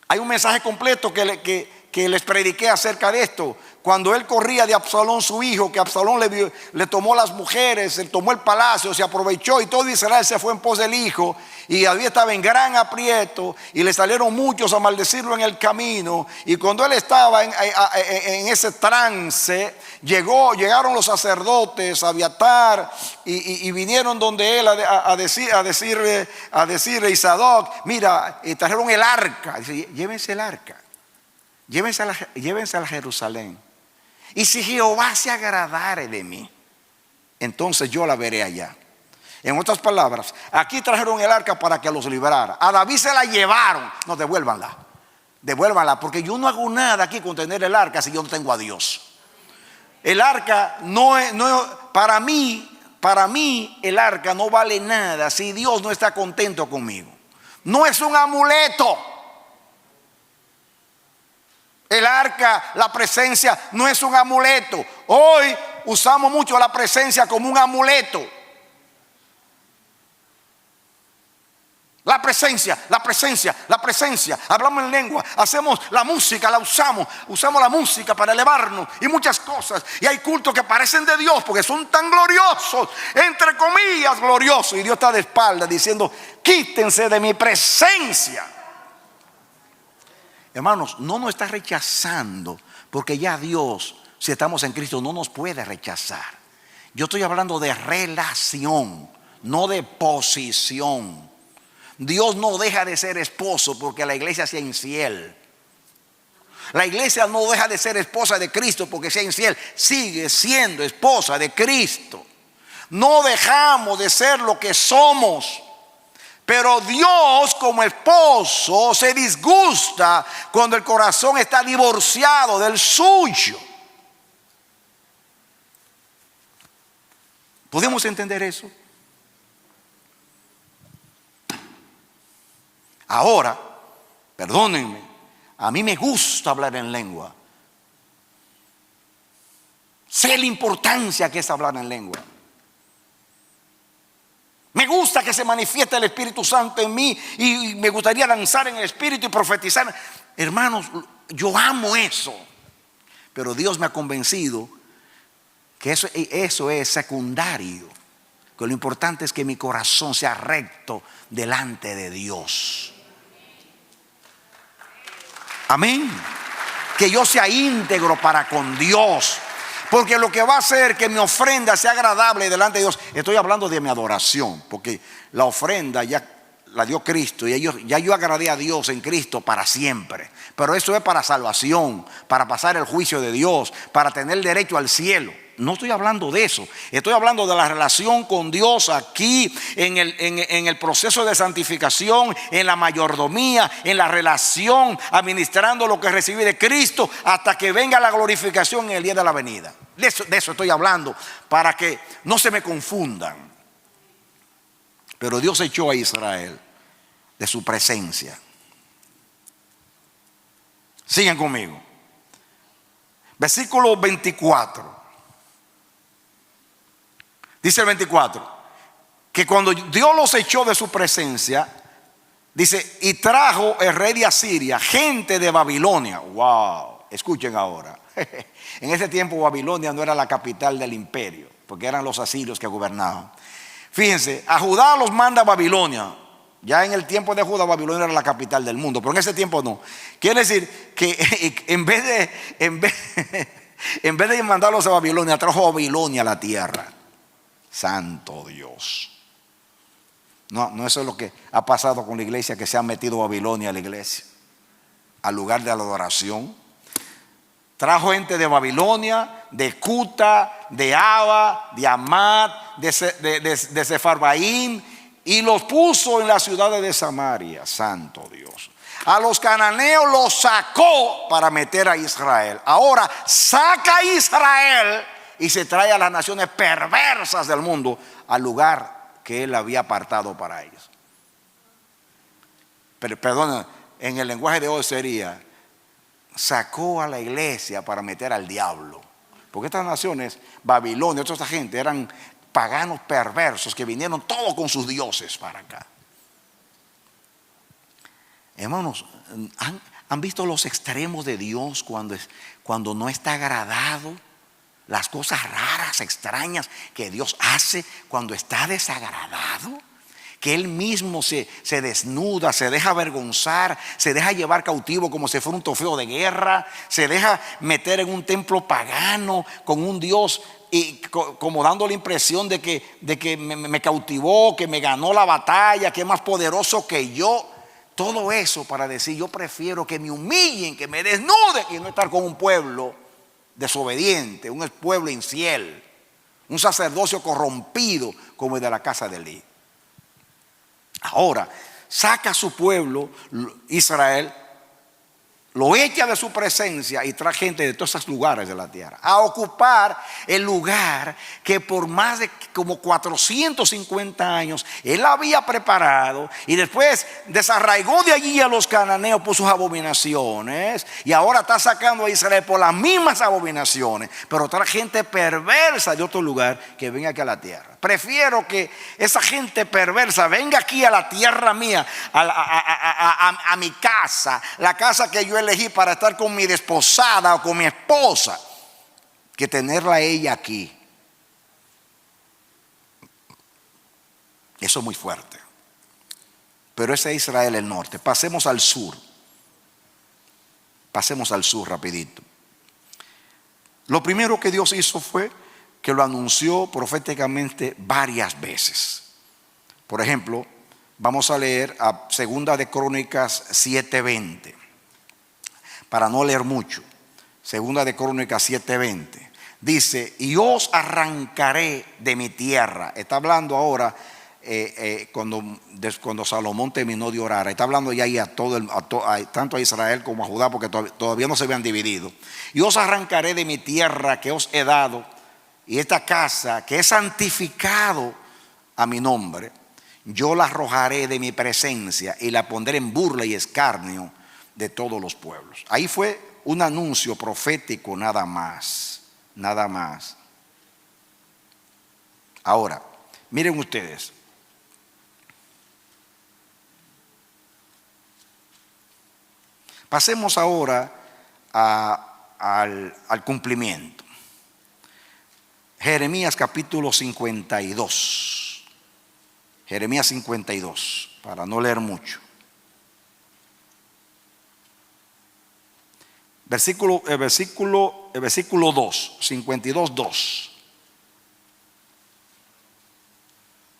hay un mensaje completo que les prediqué acerca de esto. Cuando él corría de Absalón su hijo, que Absalón le tomó las mujeres, él tomó el palacio, se aprovechó y todo Israel se fue en pos del hijo. Y David estaba en gran aprieto y le salieron muchos a maldecirlo en el camino. Y cuando él estaba en ese trance, llegaron los sacerdotes, Abiatar, y vinieron donde él a decirle a Sadoc, mira, trajeron el arca. Dice, llévense el arca, llévense a Jerusalén. Y si Jehová se agradare de mí, entonces yo la veré allá. En otras palabras, aquí trajeron el arca para que los librara. A David se la llevaron. No, devuélvanla, porque yo no hago nada aquí con tener el arca si yo no tengo a Dios. El arca para mí el arca no vale nada si Dios no está contento conmigo. No es un amuleto. El arca, la presencia, no es un amuleto. Hoy usamos mucho la presencia como un amuleto. La presencia. Hablamos en lengua, hacemos la música, usamos la música para elevarnos y muchas cosas. Y hay cultos que parecen de Dios porque son tan gloriosos, entre comillas gloriosos. Y Dios está de espalda diciendo, quítense de mi presencia. Hermanos, no nos está rechazando porque ya Dios, si estamos en Cristo, no nos puede rechazar. Yo estoy hablando de relación, no de posición. Dios no deja de ser esposo porque la iglesia sea infiel. La iglesia no deja de ser esposa de Cristo porque sea infiel. Sigue siendo esposa de Cristo. No dejamos de ser lo que somos. Pero Dios como esposo se disgusta cuando el corazón está divorciado del suyo. ¿Podemos entender eso? Ahora, perdónenme, a mí me gusta hablar en lengua. Sé la importancia que es hablar en lengua. Me gusta que se manifieste el Espíritu Santo en mí y me gustaría danzar en el Espíritu y profetizar. Hermanos, yo amo eso. Pero Dios me ha convencido que eso es secundario. Que lo importante es que mi corazón sea recto delante de Dios. Amén. Que yo sea íntegro para con Dios. Porque lo que va a hacer que mi ofrenda sea agradable delante de Dios. Estoy hablando de mi adoración, porque la ofrenda ya la dio Cristo y ya yo agradé a Dios en Cristo para siempre. Pero eso es para salvación, para pasar el juicio de Dios, para tener derecho al cielo. No estoy hablando de eso. Estoy hablando de la relación con Dios aquí en el proceso de santificación, en la mayordomía, en la relación, administrando lo que recibí de Cristo hasta que venga la glorificación en el día de la venida. De eso estoy hablando, para que no se me confundan. Pero Dios echó a Israel de su presencia. Sigan conmigo. Versículo 24. Dice el 24, que cuando Dios los echó de su presencia, dice, y trajo el rey de Asiria, gente de Babilonia. Wow. escuchen ahora. En ese tiempo Babilonia no era la capital del imperio, porque eran los asirios que gobernaban. Fíjense, a Judá los manda Babilonia. Ya en el tiempo de Judá, Babilonia era la capital del mundo, pero en ese tiempo no. Quiere decir que en vez de mandarlos a Babilonia, trajo a Babilonia a la tierra. Santo Dios. No, eso es lo que ha pasado con la iglesia, que se ha metido Babilonia a la iglesia, al lugar de la adoración. Trajo gente de Babilonia, de Cuta, de Aba, de Amad, de Sefarbaim, y los puso en las ciudades de Samaria. Santo Dios. A los cananeos los sacó para meter a Israel. Ahora saca a Israel y se trae a las naciones perversas del mundo al lugar que él había apartado para ellos. Pero perdón, en el lenguaje de hoy sería: sacó a la iglesia para meter al diablo. Porque estas naciones, Babilonia, toda esta gente, eran paganos perversos que vinieron todos con sus dioses para acá. Hermanos, ¿han visto los extremos de Dios cuando no está agradado? Las cosas raras, extrañas que Dios hace cuando está desagradado. Que Él mismo se desnuda, se deja avergonzar, se deja llevar cautivo como si fuera un trofeo de guerra, se deja meter en un templo pagano con un Dios, y como dando la impresión de que me cautivó, que me ganó la batalla, que es más poderoso que yo. Todo eso para decir: yo prefiero que me humillen, que me desnuden, y no estar con un pueblo desobediente, un pueblo infiel, un sacerdocio corrompido como el de la casa de Elí. Ahora saca a su pueblo Israel, lo echa de su presencia y trae gente de todos esos lugares de la tierra a ocupar el lugar que por más de como 450 años él había preparado, y después desarraigó de allí a los cananeos por sus abominaciones, y ahora está sacando a Israel por las mismas abominaciones, pero trae gente perversa de otro lugar que venga aquí a la tierra. Prefiero que esa gente perversa venga aquí a la tierra mía, a mi casa, la casa que yo elegí para estar con mi desposada o con mi esposa, que tenerla a ella aquí. Eso es muy fuerte. Pero ese es Israel, el norte. Pasemos al sur. Pasemos al sur rapidito. Lo primero que Dios hizo fue que lo anunció proféticamente varias veces. Por ejemplo, vamos a leer a Segunda de Crónicas 7:20. Para no leer mucho. Segunda de Crónicas 7:20. Dice: y os arrancaré de mi tierra. Está hablando ahora cuando Salomón terminó de orar. Está hablando ya ahí tanto a Israel como a Judá, porque todavía no se habían dividido. Y os arrancaré de mi tierra que os he dado, y esta casa que es santificado a mi nombre, yo la arrojaré de mi presencia y la pondré en burla y escarnio de todos los pueblos. Ahí fue un anuncio profético nada más, nada más. Ahora, miren ustedes. Pasemos ahora al cumplimiento. Jeremías capítulo 52. Jeremías 52, para no leer mucho. Versículo 2, 52:2.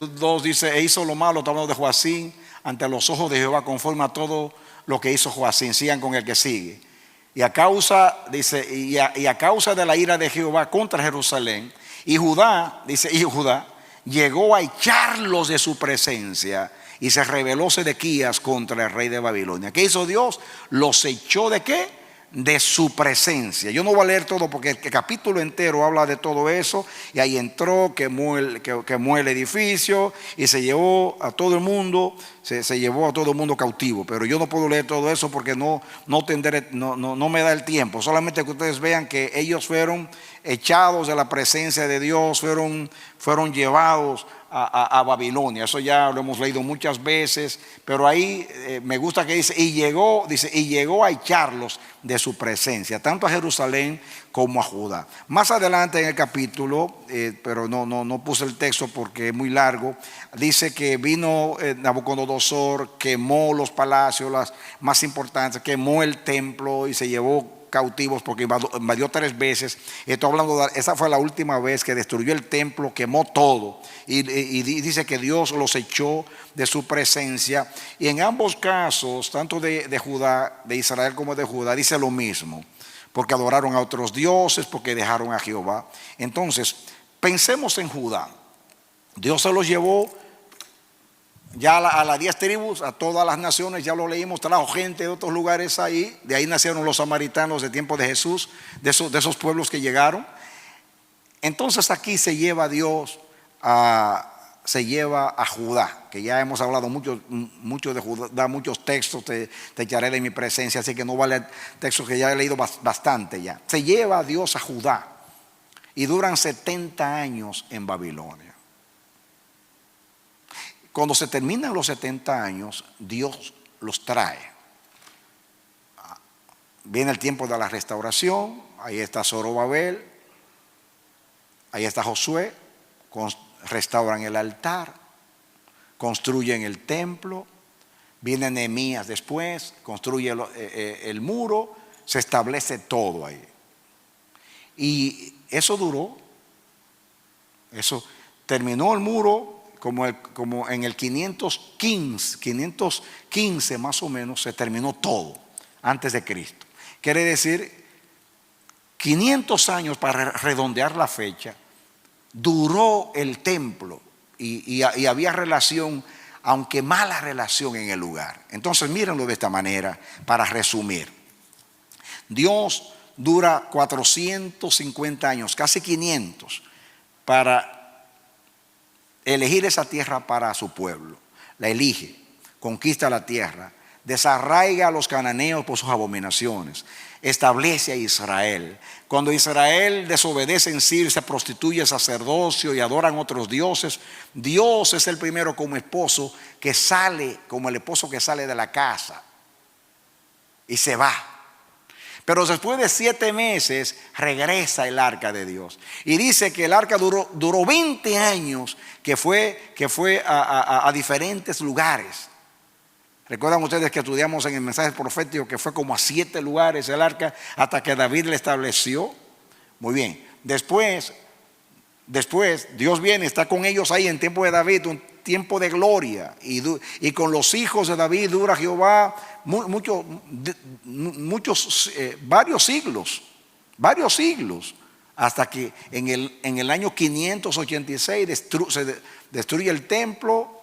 2 dice: e hizo lo malo, está hablando de Joacim, ante los ojos de Jehová, conforme a todo lo que hizo Joacim. Sigan con el que sigue. Y a causa, dice, y a causa de la ira de Jehová contra Jerusalén, y Judá, dice, y Judá llegó a echarlos de su presencia, y se rebeló Sedequías contra el rey de Babilonia. ¿Qué hizo Dios? Los echó ¿de qué? De su presencia. Yo no voy a leer todo porque el capítulo entero habla de todo eso. Y ahí entró, quemó el edificio y se llevó a todo el mundo, se llevó a todo el mundo cautivo. Pero yo no puedo leer todo eso porque no me da el tiempo. Solamente que ustedes vean que ellos fueron echados de la presencia de Dios, fueron llevados a Babilonia. Eso ya lo hemos leído muchas veces, pero ahí me gusta que dice y llegó a echarlos de su presencia, tanto a Jerusalén como a Judá. Más adelante en el capítulo, pero no puse el texto porque es muy largo, dice que vino Nabucodonosor, quemó los palacios, las más importantes, quemó el templo y se llevó cautivos porque invadió 3 veces. Estoy hablando esa fue la última vez que destruyó el templo, quemó todo y dice que Dios los echó de su presencia. Y en ambos casos, tanto de Judá, de Israel como de Judá, dice lo mismo, porque adoraron a otros dioses, porque dejaron a Jehová. Entonces pensemos en Judá. Dios se los llevó ya a las 10 tribus, a todas las naciones, ya lo leímos, trajo gente de otros lugares ahí. De ahí nacieron los samaritanos de tiempo de Jesús, de esos pueblos que llegaron. Entonces aquí se lleva a Dios, se lleva a Judá, que ya hemos hablado mucho de Judá, muchos textos te echaré de mi presencia, así que no vale textos que ya he leído bastante ya. Se lleva a Dios a Judá y duran 70 años en Babilonia. Cuando se terminan los 70 años, Dios los trae. Viene el tiempo de la restauración. Ahí está Zorobabel, ahí está Josué. Restauran el altar, construyen el templo. Viene Nehemías después, construye el muro, se establece todo ahí. Y eso duró. Eso terminó el muro. Como en el 515 más o menos se terminó todo antes de Cristo. Quiere decir 500 años, para redondear la fecha, duró el templo y había relación, aunque mala relación en el lugar. Entonces mírenlo de esta manera para resumir. Dios dura 450 años, casi 500, para elegir esa tierra para su pueblo. La elige, conquista la tierra, desarraiga a los cananeos por sus abominaciones, establece a Israel. Cuando Israel desobedece en sí, se prostituye el sacerdocio y adoran otros dioses, Dios es el primero como esposo que sale, como el esposo que sale de la casa y se va. Pero después de 7 meses regresa el arca de Dios. Y dice que el arca duró 20 años, que fue a diferentes lugares. Recuerdan ustedes que estudiamos en el mensaje profético que fue como a 7 lugares el arca hasta que David le estableció. Muy bien. Después Dios viene, está con ellos ahí en tiempo de David, un tiempo de gloria. Y con los hijos de David dura Jehová varios siglos, hasta que en el año 586 se destruye el templo,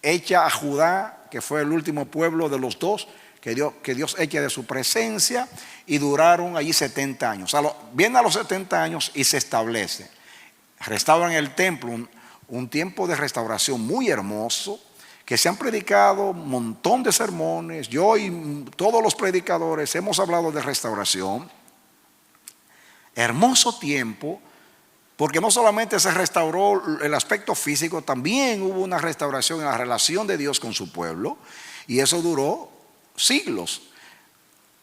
echa a Judá, que fue el último pueblo de los 2 que Dios echa de su presencia, y duraron allí 70 años. Viene a los 70 años y se establece. Restauran el templo, un tiempo de restauración muy hermoso, que se han predicado un montón de sermones. Yo y todos los predicadores hemos hablado de restauración. Hermoso tiempo, porque no solamente se restauró el aspecto físico, también hubo una restauración en la relación de Dios con su pueblo, y eso duró siglos.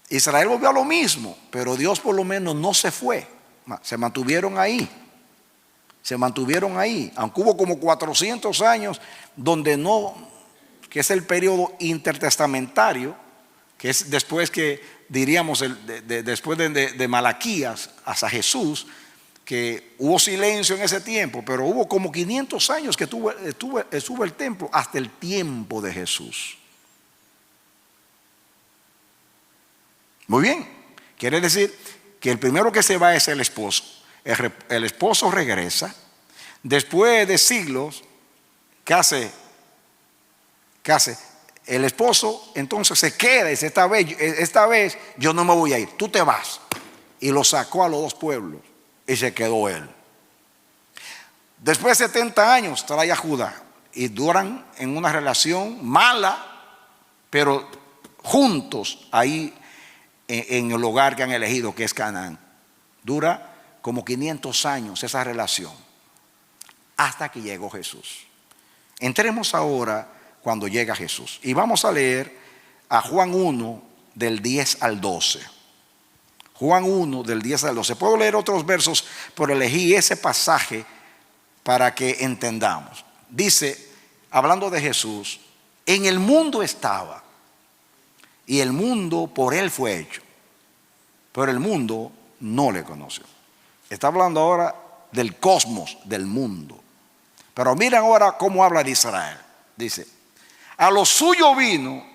Israel volvió a lo mismo, pero Dios por lo menos no se fue, se mantuvieron ahí. Aunque hubo como 400 años donde que es el periodo intertestamentario, que es después que diríamos después de Malaquías hasta Jesús, que hubo silencio en ese tiempo, pero hubo como 500 años que estuvo el templo hasta el tiempo de Jesús. Muy bien, quiere decir que el primero que se va es el esposo. El esposo regresa. Después de siglos, ¿qué hace? El esposo entonces se queda y dice: esta vez yo no me voy a ir, tú te vas. Y lo sacó a los 2 pueblos y se quedó él. Después de 70 años trae a Judá y duran en una relación mala, pero juntos ahí en el hogar que han elegido, que es Canaán. Dura como 500 años esa relación, hasta que llegó Jesús. Entremos ahora cuando llega Jesús y vamos a leer a Juan 1 del 10 al 12. Juan 1, del 10 al 12. Puedo leer otros versos, pero elegí ese pasaje para que entendamos. Dice, hablando de Jesús, en el mundo estaba, y el mundo por él fue hecho, pero el mundo no le conoció. Está hablando ahora del cosmos, del mundo. Pero miren ahora cómo habla de Israel. Dice, a lo suyo vino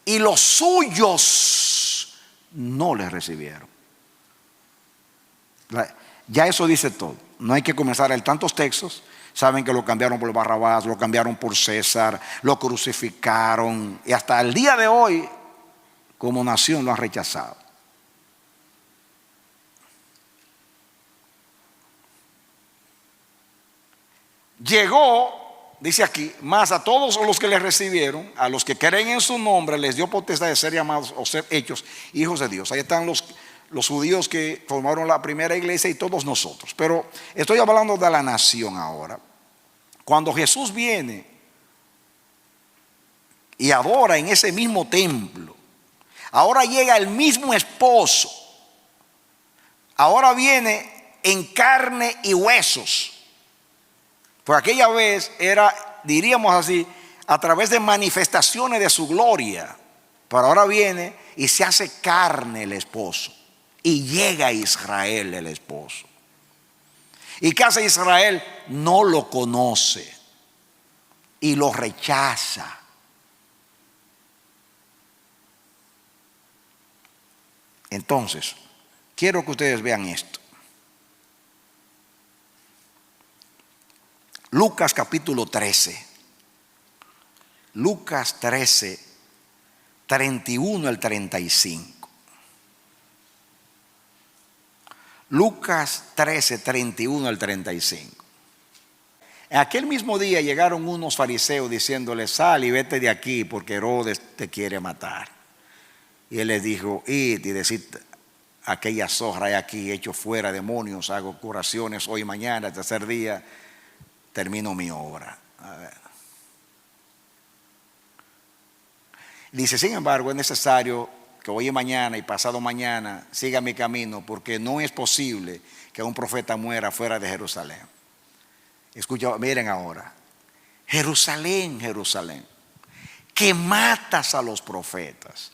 y los suyos no le recibieron. Ya eso dice todo. No hay que comenzar a leer tantos textos. Saben que lo cambiaron por Barrabás, lo cambiaron por César, lo crucificaron. Y hasta el día de hoy, como nación, lo han rechazado. Llegó, dice aquí, más a todos los que le recibieron, a los que creen en su nombre, les dio potestad de ser llamados o ser hechos hijos de Dios. Ahí están los judíos que formaron la primera iglesia y todos nosotros. Pero estoy hablando de la nación ahora. Cuando Jesús viene y adora en ese mismo templo, ahora llega el mismo esposo. Ahora viene en carne y huesos. Por aquella vez era, diríamos así, a través de manifestaciones de su gloria. Pero ahora viene y se hace carne el esposo. Y llega a Israel el esposo. ¿Y qué hace Israel? No lo conoce y lo rechaza. Entonces, quiero que ustedes vean esto. Lucas capítulo 13. Lucas 13, 31 al 35. Lucas 13, 31 al 35. En aquel mismo día llegaron unos fariseos diciéndole, sal y vete de aquí porque Herodes te quiere matar. Y él les dijo, id y decid aquella zorra hay aquí, hecho fuera demonios, hago curaciones hoy y mañana, el tercer día termino mi obra. A ver. Dice, sin embargo, es necesario que hoy y mañana y pasado mañana siga mi camino, porque no es posible que un profeta muera fuera de Jerusalén. Escucha, miren ahora. Jerusalén, Jerusalén, que matas a los profetas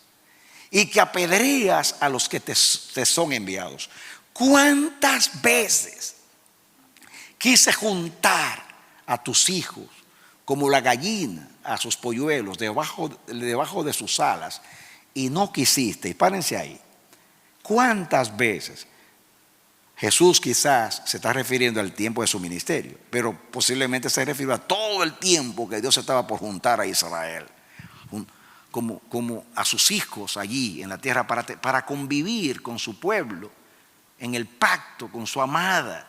y que apedreas a los que te son enviados. ¿Cuántas veces quise juntar a tus hijos como la gallina a sus polluelos debajo de sus alas y no quisiste? Y párense ahí. ¿Cuántas veces? Jesús quizás se está refiriendo al tiempo de su ministerio, pero posiblemente se refiere a todo el tiempo que Dios estaba por juntar a Israel, como a sus hijos allí en la tierra para convivir con su pueblo en el pacto con su amada.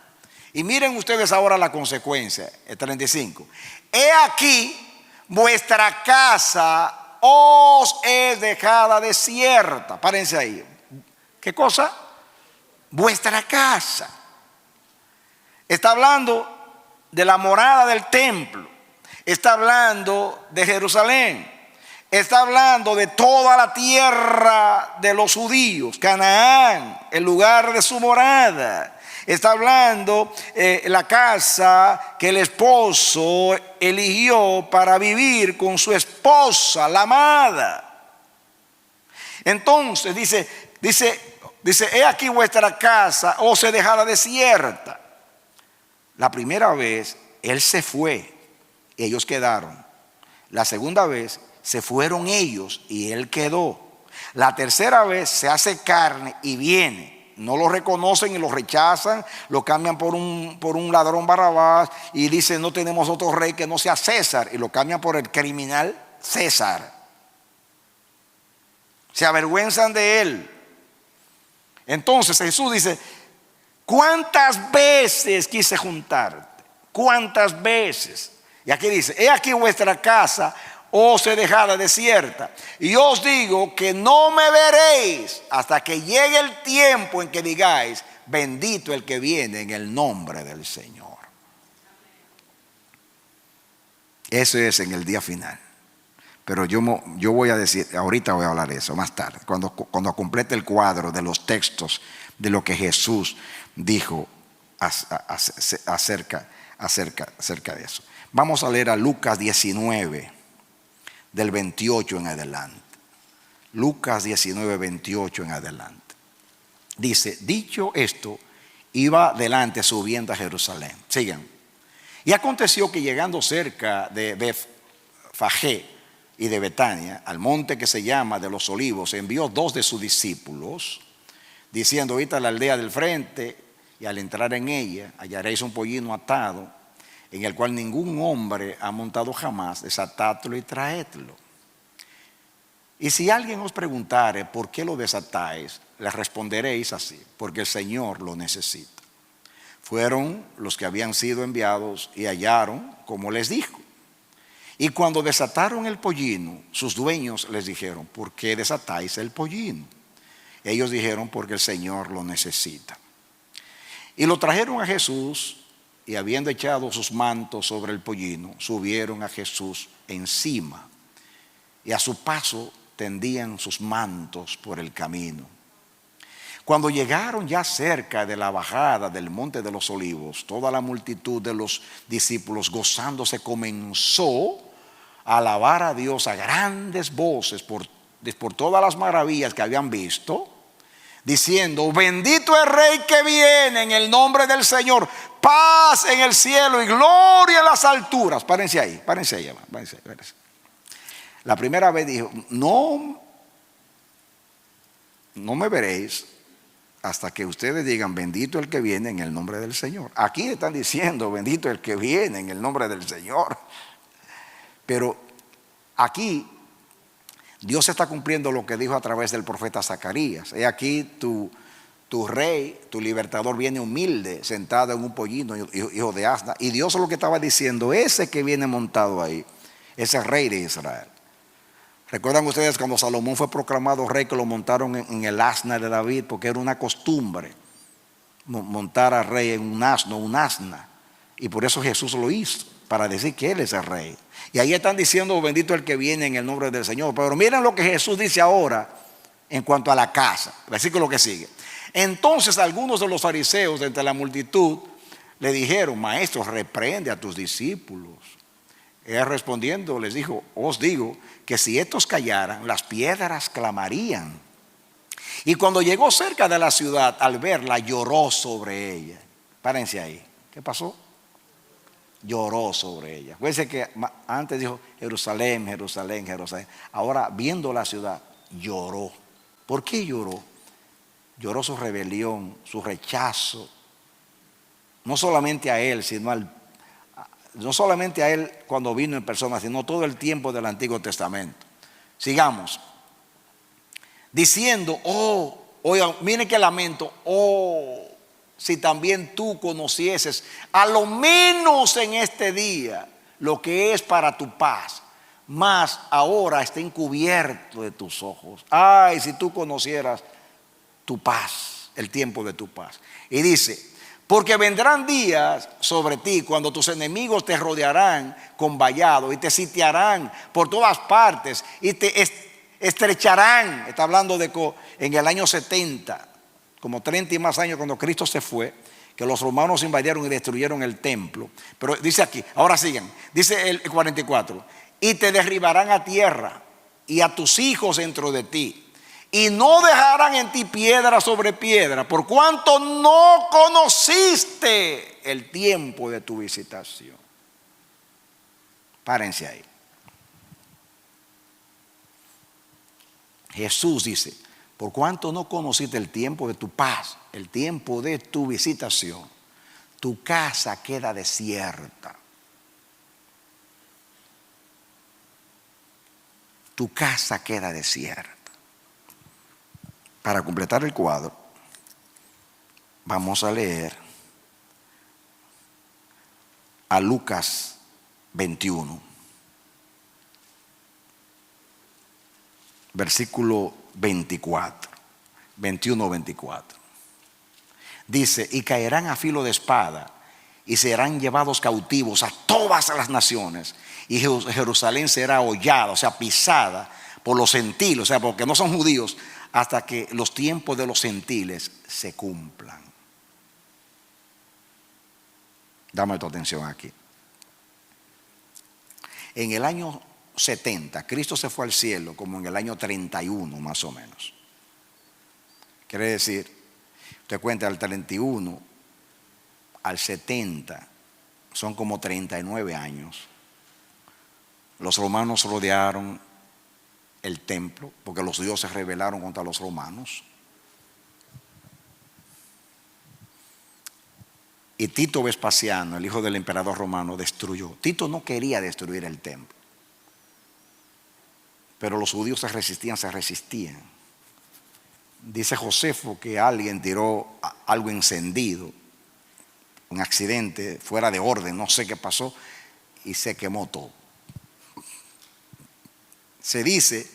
Y miren ustedes ahora la consecuencia, el 35. He aquí vuestra casa os es dejada desierta. Párense ahí. ¿Qué cosa? Vuestra casa. Está hablando de la morada del templo. Está hablando de Jerusalén. Está hablando de toda la tierra de los judíos, Canaán, el lugar de su morada. Está hablando la casa que el esposo eligió para vivir con su esposa, la amada. Entonces dice, he aquí vuestra casa os se dejada desierta. La primera vez él se fue, ellos quedaron. La segunda vez se fueron ellos y él quedó. La tercera vez se hace carne y viene. No lo reconocen y lo rechazan, lo cambian por un ladrón Barrabás y dicen no tenemos otro rey que no sea César, y lo cambian por el criminal César. Se avergüenzan de él. Entonces Jesús dice, ¿cuántas veces quise juntarte? ¿Cuántas veces? Y aquí dice, he aquí vuestra casa os he dejada desierta. Y os digo que no me veréis hasta que llegue el tiempo en que digáis, bendito el que viene en el nombre del Señor. Eso es en el día final. Pero yo voy a decir, ahorita voy a hablar de eso más tarde, cuando complete el cuadro de los textos de lo que Jesús dijo acerca de eso. Vamos a leer a Lucas 19, del 28 en adelante. Lucas 19, 28 en adelante. Dice, dicho esto, iba delante subiendo a Jerusalén. Sigan. Y aconteció que llegando cerca de Betfagé y de Betania, al monte que se llama de los Olivos, envió 2 de sus discípulos, diciendo, id a la aldea del frente, y al entrar en ella hallaréis un pollino atado, en el cual ningún hombre ha montado jamás, desatadlo y traedlo. Y si alguien os preguntare por qué lo desatáis, les responderéis así, porque el Señor lo necesita. Fueron los que habían sido enviados y hallaron como les dijo. Y cuando desataron el pollino, sus dueños les dijeron, ¿por qué desatáis el pollino? Ellos dijeron, porque el Señor lo necesita. Y lo trajeron a Jesús, y habiendo echado sus mantos sobre el pollino, subieron a Jesús encima, y a su paso tendían sus mantos por el camino. Cuando llegaron ya cerca de la bajada del monte de los Olivos, toda la multitud de los discípulos gozándose comenzó a alabar a Dios a grandes voces por todas las maravillas que habían visto, diciendo, bendito el Rey que viene en el nombre del Señor, paz en el cielo y gloria en las alturas. Párense ahí. La primera vez dijo, no me veréis hasta que ustedes digan, bendito el que viene en el nombre del Señor. Aquí están diciendo, bendito el que viene en el nombre del Señor. Pero aquí Dios está cumpliendo lo que dijo a través del profeta Zacarías. He aquí tu rey, tu libertador viene humilde, sentado en un pollino, hijo de asna. Y Dios lo que estaba diciendo, ese que viene montado ahí, ese rey de Israel. ¿Recuerdan ustedes cuando Salomón fue proclamado rey, que lo montaron en el asna de David? Porque era una costumbre montar al rey en un asno, un asna. Y por eso Jesús lo hizo, para decir que Él es el rey. Y ahí están diciendo, bendito el que viene en el nombre del Señor. Pero miren lo que Jesús dice ahora en cuanto a la casa. Versículo que sigue. Entonces algunos de los fariseos de entre la multitud le dijeron, maestro, reprende a tus discípulos. Él respondiendo les dijo, os digo que si estos callaran, las piedras clamarían. Y cuando llegó cerca de la ciudad, al verla, lloró sobre ella. Párense ahí. ¿Qué pasó? Lloró sobre ella. Fíjense que antes dijo Jerusalén, Jerusalén, Jerusalén. Ahora viendo la ciudad, lloró. ¿Por qué lloró? Lloró su rebelión, su rechazo. No solamente a él, no solamente a él cuando vino en persona, sino todo el tiempo del Antiguo Testamento. Sigamos. Diciendo, oigan, miren qué lamento, si también tú conocieses, a lo menos en este día, lo que es para tu paz, mas ahora está encubierto de tus ojos. Ay, si tú conocieras tu paz, el tiempo de tu paz. Y dice, porque vendrán días sobre ti cuando tus enemigos te rodearán con vallado y te sitiarán por todas partes y te estrecharán. Está hablando de en el año 70, como 30 y más años cuando Cristo se fue, que los romanos invadieron y destruyeron el templo. Pero dice aquí, ahora sigan, dice el 44, y te derribarán a tierra y a tus hijos dentro de ti. Y no dejarán en ti piedra sobre piedra, por cuanto no conociste el tiempo de tu visitación. Párense ahí. Jesús dice, por cuanto no conociste el tiempo de tu paz, el tiempo de tu visitación, tu casa queda desierta. Tu casa queda desierta. Para completar el cuadro, vamos a leer a Lucas 21, versículo 24, 21-24. Dice, y caerán a filo de espada y serán llevados cautivos a todas las naciones, y Jerusalén será hollada, o sea, pisada por los gentiles, o sea, porque no son judíos, hasta que los tiempos de los gentiles se cumplan. Dame tu atención aquí. En el año 70, Cristo se fue al cielo como en el año 31 más o menos. Quiere decir, usted cuenta del 31 al 70, son como 39 años. Los romanos rodearon el templo porque los judíos se rebelaron contra los romanos. Y Tito Vespasiano, el hijo del emperador romano, destruyó. Tito no quería destruir el templo, pero los judíos se resistían. Dice Josefo que alguien tiró algo encendido, un accidente fuera de orden, no sé qué pasó, y se quemó todo. Se dice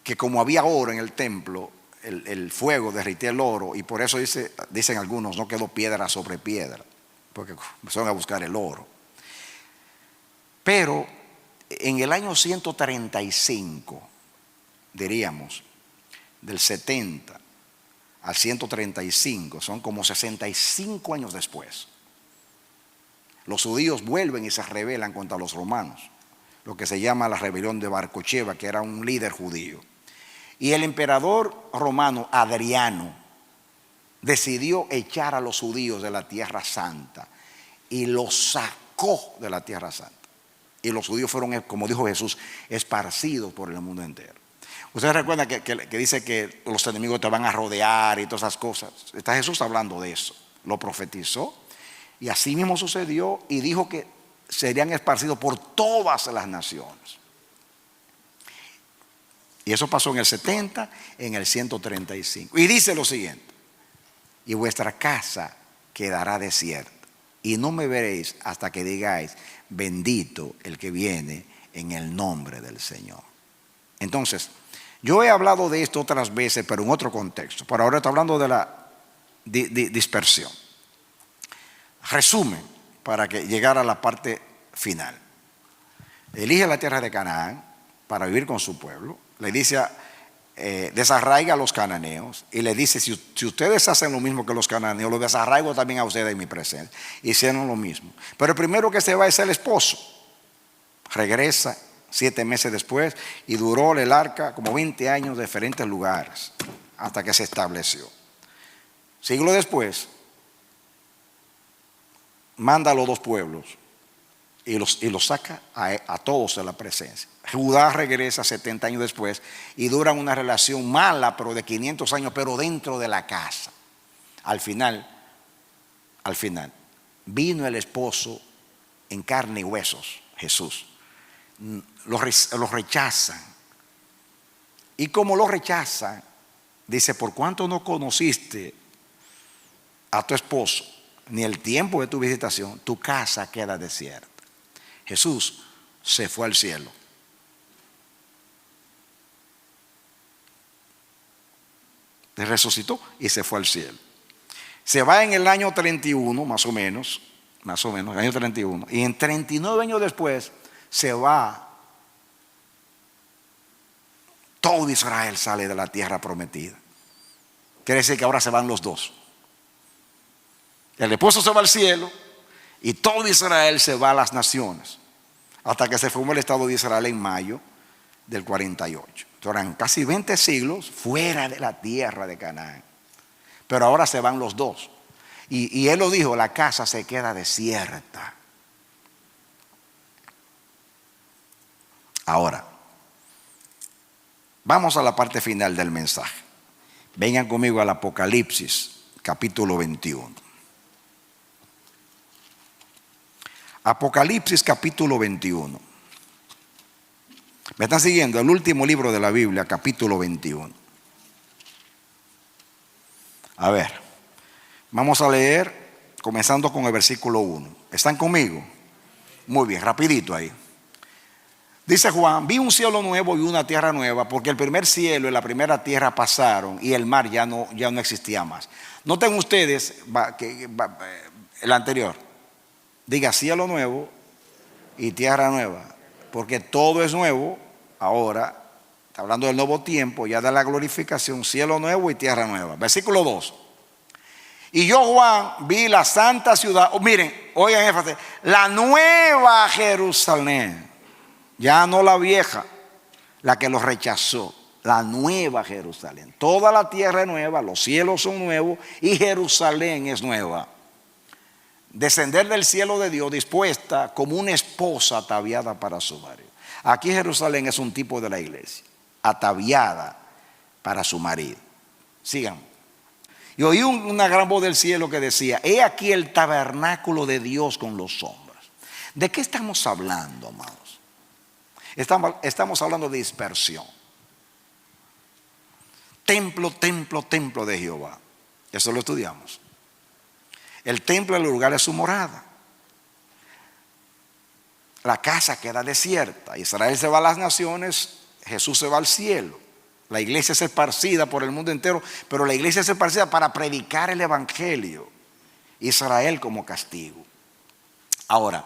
que como había oro en el templo, el fuego derritía el oro, y por eso dicen algunos, no quedó piedra sobre piedra, porque empezaron a buscar el oro. Pero en el año 135, diríamos, del 70 al 135, son como 65 años después, los judíos vuelven y se rebelan contra los romanos, lo que se llama la rebelión de Bar Cocheba, que era un líder judío. Y el emperador romano Adriano decidió echar a los judíos de la Tierra Santa y los sacó de la Tierra Santa. Y los judíos fueron, como dijo Jesús, esparcidos por el mundo entero. Ustedes recuerdan que dice que los enemigos te van a rodear y todas esas cosas. Está Jesús hablando de eso, lo profetizó, y así mismo sucedió, y dijo que serían esparcidos por todas las naciones. Y eso pasó en el 70, en el 135. Y dice lo siguiente: y vuestra casa quedará desierta, y no me veréis hasta que digáis, bendito el que viene en el nombre del Señor. Entonces, yo he hablado de esto otras veces, pero en otro contexto. Por ahora estoy hablando de la dispersión. Resumen, para que llegara a la parte final. Elige la tierra de Canaán para vivir con su pueblo. Le dice, desarraiga a los cananeos, y le dice, si ustedes hacen lo mismo que los cananeos, los desarraigo también a ustedes en mi presencia. Hicieron lo mismo. Pero el primero que se va es el esposo. Regresa 7 meses después, y duró el arca como 20 años en diferentes lugares hasta que se estableció. Siglo después, manda a los 2 pueblos y los saca a todos de la presencia. Judá regresa 70 años después y duran una relación mala, pero de 500 años, pero dentro de la casa. Al final, vino el esposo en carne y huesos, Jesús. Los rechazan. Y como lo rechazan, dice, por cuanto no conociste a tu esposo, ni el tiempo de tu visitación, tu casa queda desierta. Jesús se fue al cielo. Resucitó y se fue al cielo. Se va en el año 31, más o menos, el año 31, y en 39 años después se va. Todo Israel sale de la tierra prometida. Quiere decir que ahora se van los 2. El esposo se va al cielo y todo Israel se va a las naciones, hasta que se formó el Estado de Israel en mayo del 48. Eran casi 20 siglos fuera de la tierra de Canaán. Pero ahora se van los 2. Y él lo dijo, la casa se queda desierta. Ahora, vamos a la parte final del mensaje. Vengan conmigo al Apocalipsis, capítulo 21. Apocalipsis, capítulo 21. ¿Me están siguiendo? El último libro de la Biblia, capítulo 21. A ver, vamos a leer comenzando con el versículo 1. ¿Están conmigo? Muy bien, rapidito ahí. Dice Juan, vi un cielo nuevo y una tierra nueva, porque el primer cielo y la primera tierra pasaron y el mar ya no existía más. Noten ustedes que El anterior. Diga cielo nuevo y tierra nueva. Porque todo es nuevo ahora. Está hablando del nuevo tiempo, ya de la glorificación, cielo nuevo y tierra nueva. Versículo 2. Y yo, Juan, vi la santa ciudad. Miren, oigan énfasis. La nueva Jerusalén. Ya no la vieja, la que los rechazó. La nueva Jerusalén. Toda la tierra es nueva, los cielos son nuevos y Jerusalén es nueva. Descender del cielo de Dios dispuesta como una esposa ataviada para su marido. Aquí Jerusalén es un tipo de la iglesia, ataviada para su marido. Sigan. Y oí una gran voz del cielo que decía: he aquí el tabernáculo de Dios con los hombres. ¿De qué estamos hablando, amados? Estamos hablando de dispersión. Templo, templo, templo de Jehová. Eso lo estudiamos. El templo es el lugar de su morada. La casa queda desierta. Israel se va a las naciones, Jesús se va al cielo. La iglesia es esparcida por el mundo entero, pero la iglesia es esparcida para predicar el evangelio. Israel como castigo. Ahora,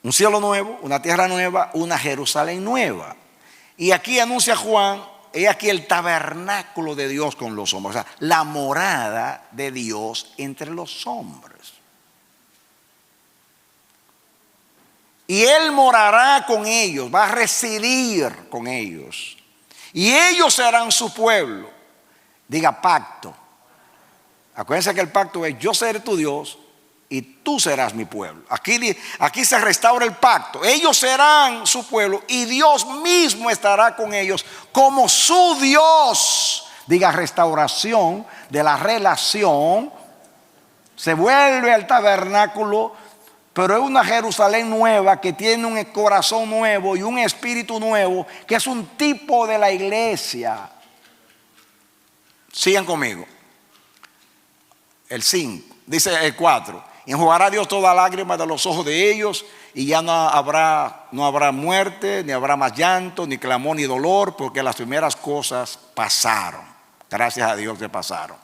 un cielo nuevo, una tierra nueva, una Jerusalén nueva. Y aquí anuncia Juan: he aquí el tabernáculo de Dios con los hombres. O sea, la morada de Dios entre los hombres. Y Él morará con ellos, va a residir con ellos. Y ellos serán su pueblo. Diga pacto. Acuérdense que el pacto es: yo seré tu Dios y tú serás mi pueblo. Aquí se restaura el pacto. Ellos serán su pueblo y Dios mismo estará con ellos como su Dios. Diga restauración de la relación. Se vuelve al tabernáculo, pero es una Jerusalén nueva que tiene un corazón nuevo y un espíritu nuevo, que es un tipo de la iglesia. Sigan conmigo. El 5, dice el 4. Enjugará Dios toda lágrima de los ojos de ellos, y ya no habrá muerte, ni habrá más llanto, ni clamor, ni dolor, porque las primeras cosas pasaron. Gracias a Dios que pasaron.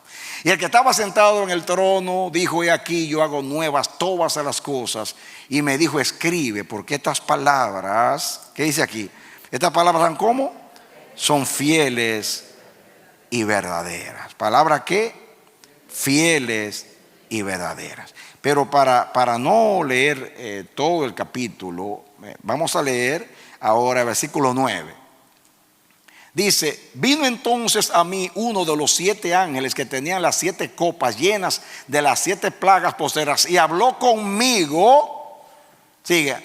Y el que estaba sentado en el trono dijo: he aquí, yo hago nuevas todas las cosas. Y me dijo: escribe, porque estas palabras, ¿qué dice aquí? Estas palabras son ¿cómo? Son fieles y verdaderas. ¿Palabras qué? Fieles y verdaderas. Pero para no leer todo el capítulo, vamos a leer ahora el versículo 9. Dice: vino entonces a mí uno de los 7 ángeles que tenían las 7 copas llenas de las 7 plagas postreras, y habló conmigo. Sigue.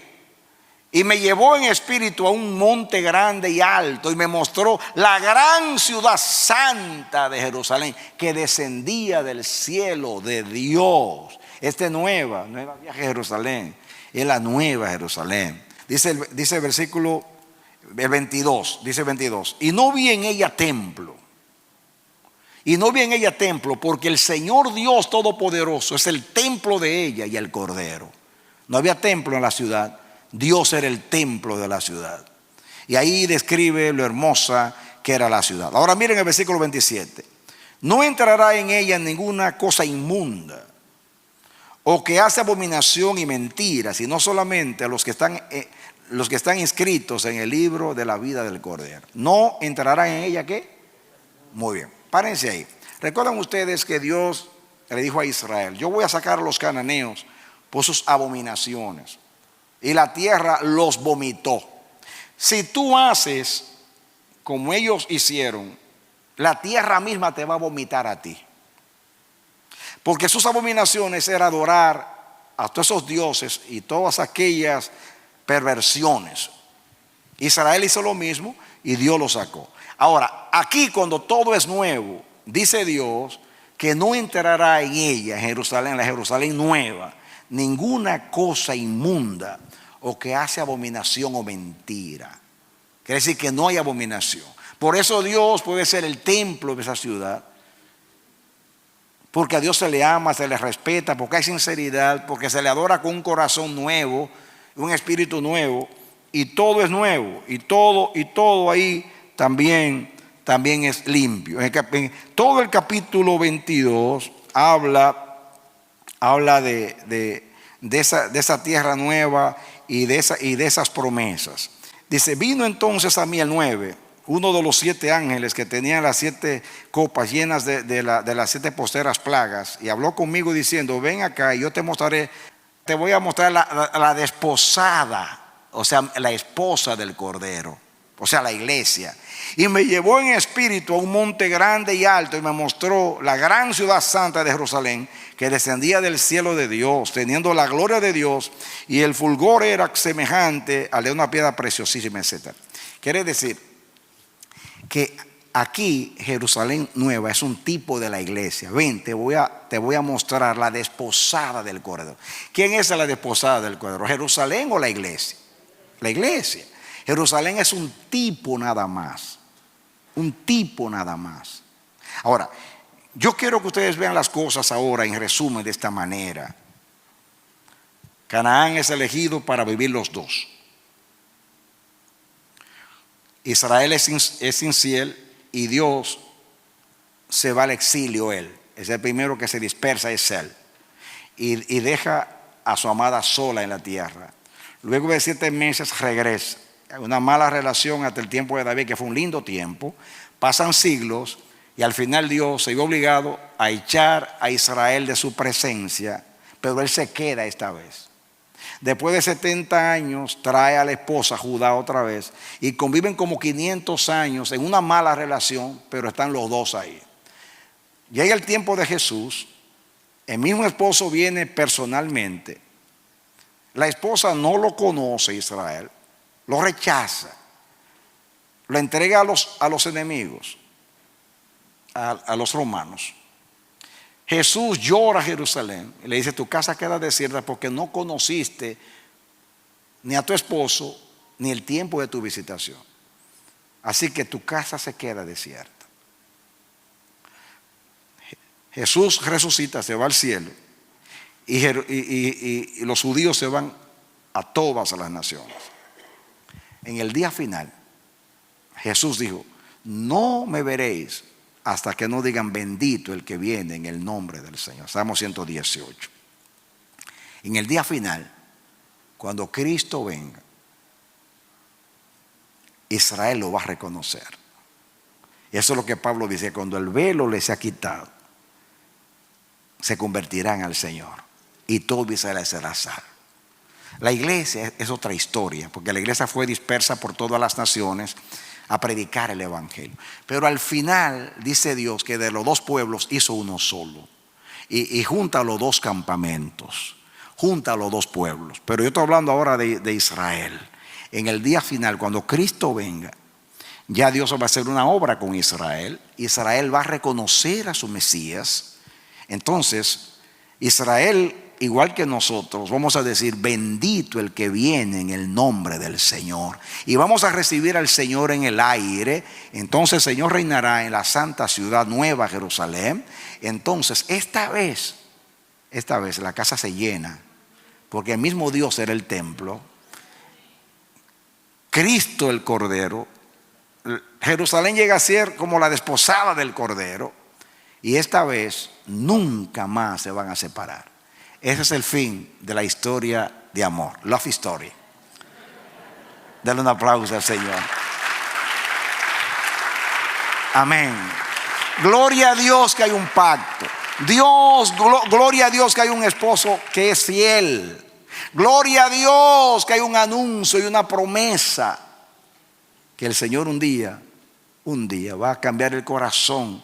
Y me llevó en espíritu a un monte grande y alto, y me mostró la gran ciudad santa de Jerusalén, que descendía del cielo de Dios. Nueva viaje a Jerusalén, es la nueva Jerusalén. Dice el versículo el 22, dice 22. Y no vi en ella templo. Y no vi en ella templo, porque el Señor Dios Todopoderoso es el templo de ella y el Cordero. No había templo en la ciudad. Dios era el templo de la ciudad. Y ahí describe lo hermosa que era la ciudad. Ahora miren el versículo 27. No entrará en ella ninguna cosa inmunda, o que hace abominación y mentira, sino solamente a los que están inscritos en el libro de la vida del Cordero. No entrará en ella ¿qué? Muy bien, párense ahí. Recuerdan ustedes que Dios le dijo a Israel: yo voy a sacar a los cananeos por sus abominaciones, y la tierra los vomitó. Si tú haces como ellos hicieron, la tierra misma te va a vomitar a ti. Porque sus abominaciones era adorar a todos esos dioses y todas aquellas perversiones. Israel hizo lo mismo y Dios lo sacó. Ahora, aquí cuando todo es nuevo, dice Dios que no entrará en ella, en Jerusalén, la Jerusalén nueva, ninguna cosa inmunda o que hace abominación o mentira. Quiere decir que no hay abominación. Por eso Dios puede ser el templo de esa ciudad. Porque a Dios se le ama, se le respeta, porque hay sinceridad, porque se le adora con un corazón nuevo, un espíritu nuevo, y todo es nuevo, y todo ahí también es limpio. Todo el capítulo 22 habla habla de esa tierra nueva y de esas promesas. Dice, vino entonces a mí el 9, uno de los 7 ángeles que tenían las 7 copas llenas de las 7 posteras plagas, y habló conmigo diciendo, ven acá y yo te voy a mostrar la desposada, o sea, la esposa del Cordero, o sea, la iglesia. Y me llevó en espíritu a un monte grande y alto y me mostró la gran ciudad santa de Jerusalén, que descendía del cielo de Dios, teniendo la gloria de Dios, y el fulgor era semejante al de una piedra preciosísima, etc. Quiere decir que aquí Jerusalén nueva es un tipo de la iglesia. Ven, te voy a mostrar la desposada del Cordero. ¿Quién es la desposada del Cordero? ¿Jerusalén o la iglesia? La iglesia. Jerusalén es un tipo nada más. Un tipo nada más. Ahora, yo quiero que ustedes vean las cosas ahora en resumen de esta manera. Canaán es elegido para vivir los dos. Israel es infiel y Dios se va al exilio. Él es el primero que se dispersa, es él, y deja a su amada sola en la tierra. Luego de 7 meses regresa. Una mala relación hasta el tiempo de David, que fue un lindo tiempo. Pasan siglos y al final Dios se vio obligado a echar a Israel de su presencia, pero él se queda esta vez. Después de 70 años trae a la esposa Judá otra vez y conviven como 500 años en una mala relación, pero están los dos ahí. Llega el tiempo de Jesús, el mismo esposo viene personalmente. La esposa no lo conoce, Israel, lo rechaza, lo entrega a los enemigos, a los romanos. Jesús llora a Jerusalén y le dice, tu casa queda desierta porque no conociste ni a tu esposo ni el tiempo de tu visitación. Así que tu casa se queda desierta. Jesús resucita, se va al cielo y los judíos se van a todas las naciones. En el día final, Jesús dijo, no me veréis hasta que no digan bendito el que viene en el nombre del Señor. Salmo 118. En el día final, cuando Cristo venga, Israel lo va a reconocer. Y eso es lo que Pablo dice, cuando el velo les ha quitado, se convertirán al Señor y todo Israel será salvo. La iglesia es otra historia, porque la iglesia fue dispersa por todas las naciones a predicar el evangelio. Pero al final dice Dios que de los 2 pueblos hizo uno solo y junta los 2 campamentos, junta los 2 pueblos. Pero yo estoy hablando ahora de Israel. En el día final, cuando Cristo venga, ya Dios va a hacer una obra con Israel. Israel va a reconocer a su Mesías. Entonces Israel, igual que nosotros, vamos a decir bendito el que viene en el nombre del Señor, y vamos a recibir al Señor en el aire. Entonces el Señor reinará en la santa ciudad nueva Jerusalén. Entonces esta vez la casa se llena, porque el mismo Dios será el templo, Cristo el Cordero. Jerusalén llega a ser como la desposada del Cordero, y esta vez nunca más se van a separar. Ese es el fin de la historia de amor. Love Story. Dale un aplauso al Señor. Amén. Gloria a Dios que hay un pacto. Gloria a Dios que hay un esposo que es fiel. Gloria a Dios que hay un anuncio y una promesa, que el Señor un día va a cambiar el corazón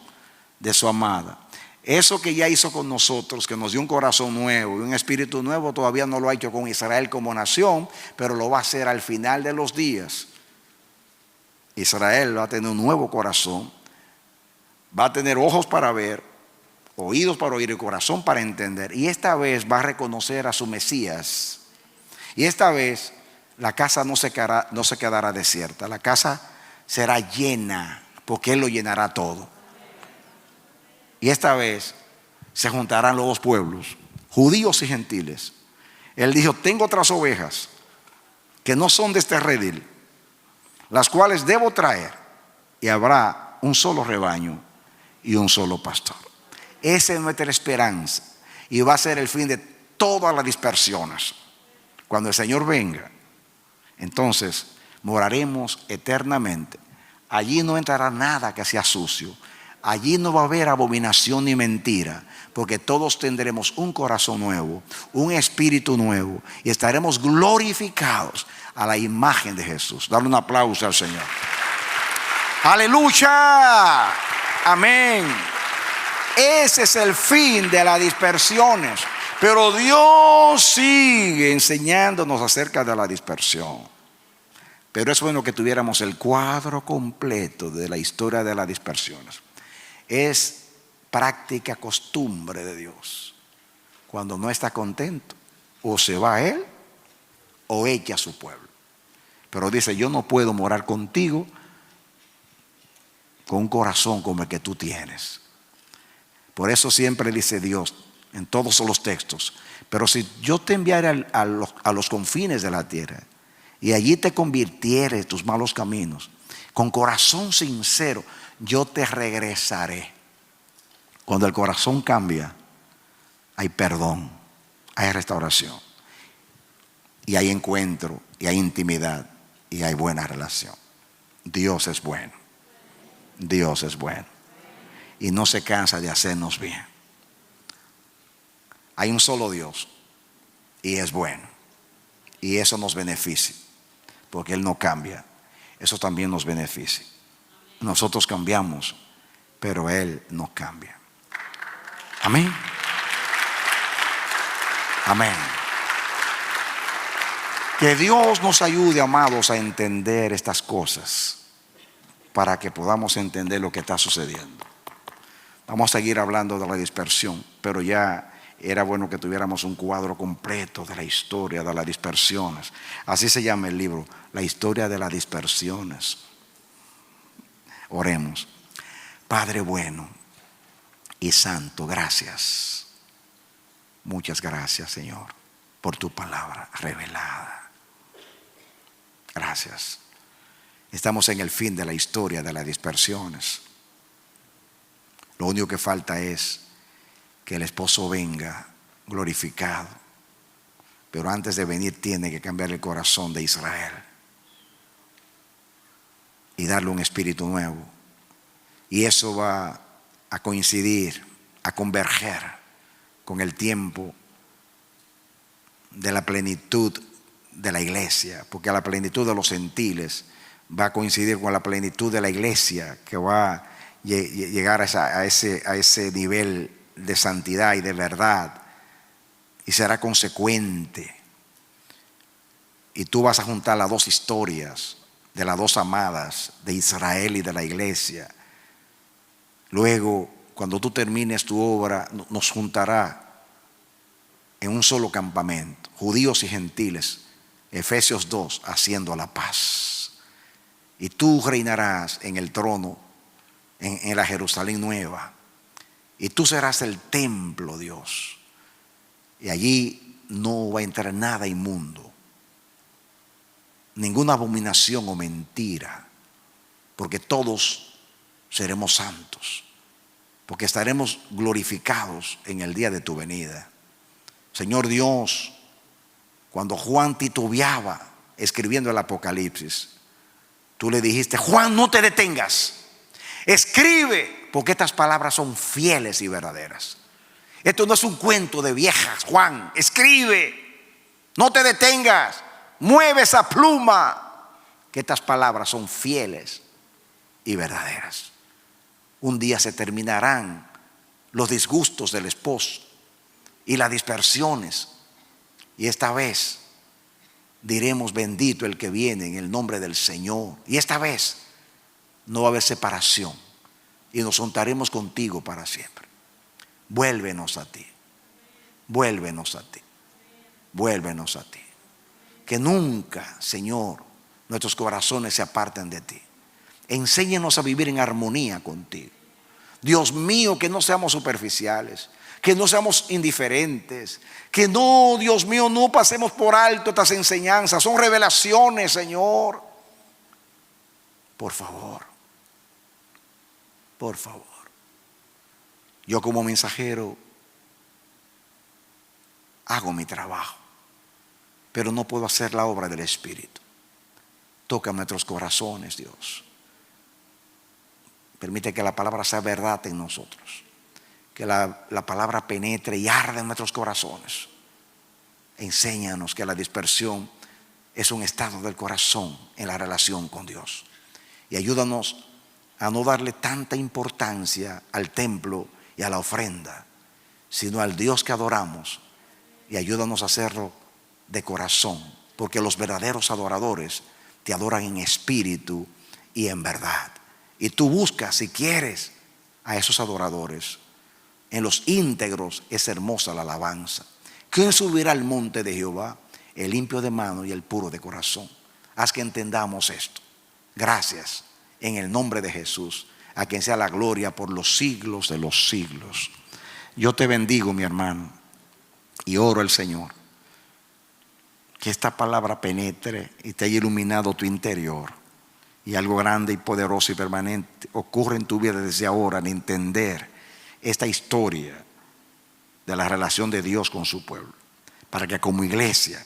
de su amada. Eso que ya hizo con nosotros, que nos dio un corazón nuevo y un espíritu nuevo, todavía no lo ha hecho con Israel como nación, pero lo va a hacer al final de los días. Israel va a tener un nuevo corazón, va a tener ojos para ver, oídos para oír y corazón para entender. Y esta vez va a reconocer a su Mesías. Y esta vez la casa no se quedará desierta. La casa será llena, porque Él lo llenará todo. Y esta vez se juntarán los 2 pueblos, judíos y gentiles. Él dijo, tengo otras ovejas que no son de este redil, las cuales debo traer, y habrá un solo rebaño y un solo pastor. Esa es nuestra esperanza. y va a ser el fin de todas las dispersiones. Cuando el Señor venga, entonces moraremos eternamente. Allí no entrará nada que sea sucio. Allí no va a haber abominación ni mentira, porque todos tendremos un corazón nuevo, un espíritu nuevo, y estaremos glorificados a la imagen de Jesús. Dale un aplauso al Señor. Aleluya. Amén. Ese es el fin de las dispersiones. Pero Dios sigue enseñándonos acerca de la dispersión. Pero es bueno que tuviéramos el cuadro completo de la historia de las dispersiones. Es práctica costumbre de Dios. Cuando no está contento, o se va a Él o echa a su pueblo. Pero dice: yo no puedo morar contigo con un corazón como el que tú tienes. Por eso siempre dice Dios en todos los textos: pero si yo te enviara a los confines de la tierra, y allí te convirtieres tus malos caminos, con corazón sincero, yo te regresaré. Cuando el corazón cambia, hay perdón, hay restauración, y hay encuentro, y hay intimidad, y hay buena relación. Dios es bueno. Dios es bueno. Y no se cansa de hacernos bien. Hay un solo Dios, y es bueno. Y eso nos beneficia, porque Él no cambia. Eso también nos beneficia. Nosotros cambiamos, pero Él no cambia. Amén. Amén. Que Dios nos ayude, amados, a entender estas cosas, para que podamos entender lo que está sucediendo. Vamos a seguir hablando de la dispersión, pero ya era bueno que tuviéramos un cuadro completo de la historia de las dispersiones. Así se llama el libro, la historia de las dispersiones. Oremos. Padre bueno y santo, gracias. Muchas gracias, Señor, por tu palabra revelada. Gracias. Estamos en el fin de la historia de las dispersiones. Lo único que falta es que el esposo venga glorificado. Pero antes de venir tiene que cambiar el corazón de Israel y darle un espíritu nuevo. Y eso va a coincidir, a converger con el tiempo de la plenitud de la iglesia, porque la plenitud de los gentiles va a coincidir con la plenitud de la iglesia, que va a llegar a ese nivel de santidad y de verdad, y será consecuente. Y tú vas a juntar las dos historias de las dos amadas, de Israel y de la iglesia. Luego, cuando tú termines tu obra, nos juntará en un solo campamento, judíos y gentiles. Efesios 2, haciendo la paz. Y tú reinarás en el trono, en la Jerusalén nueva. Y tú serás el templo, Dios. Y allí no va a entrar nada inmundo, ninguna abominación o mentira, porque todos seremos santos, porque estaremos glorificados en el día de tu venida. Señor Dios, cuando Juan titubeaba escribiendo el Apocalipsis, tú le dijiste: Juan, no te detengas, escribe, porque estas palabras son fieles y verdaderas. Esto no es un cuento de viejas, Juan, escribe, no te detengas, mueve esa pluma, que estas palabras son fieles y verdaderas. Un día se terminarán los disgustos del esposo y las dispersiones, y esta vez diremos: bendito el que viene en el nombre del Señor. Y esta vez no va a haber separación, y nos juntaremos contigo para siempre. Vuélvenos a ti, vuélvenos a ti, vuélvenos a ti. Que nunca, Señor, nuestros corazones se aparten de ti. Enséñanos a vivir en armonía contigo. Dios mío, que no seamos superficiales, que no seamos indiferentes, que no, Dios mío, no pasemos por alto estas enseñanzas. Son revelaciones, Señor. Por favor, por favor. Yo como mensajero hago mi trabajo, pero no puedo hacer la obra del Espíritu. Toca nuestros corazones, Dios. Permite que la palabra sea verdad en nosotros, que la palabra penetre y arde en nuestros corazones. Enséñanos que la dispersión es un estado del corazón en la relación con Dios. Y ayúdanos a no darle tanta importancia al templo y a la ofrenda, sino al Dios que adoramos. Y ayúdanos a hacerlo de corazón, porque los verdaderos adoradores te adoran en espíritu y en verdad. Y tú buscas, si quieres, a esos adoradores. En los íntegros es hermosa la alabanza. ¿Quién subirá al monte de Jehová? El limpio de mano y el puro de corazón. Haz que entendamos esto. Gracias, en el nombre de Jesús, a quien sea la gloria por los siglos de los siglos. Yo te bendigo, mi hermano, y oro al Señor que esta palabra penetre y te haya iluminado tu interior, y algo grande y poderoso y permanente ocurre en tu vida desde ahora, en entender esta historia de la relación de Dios con su pueblo, para que como iglesia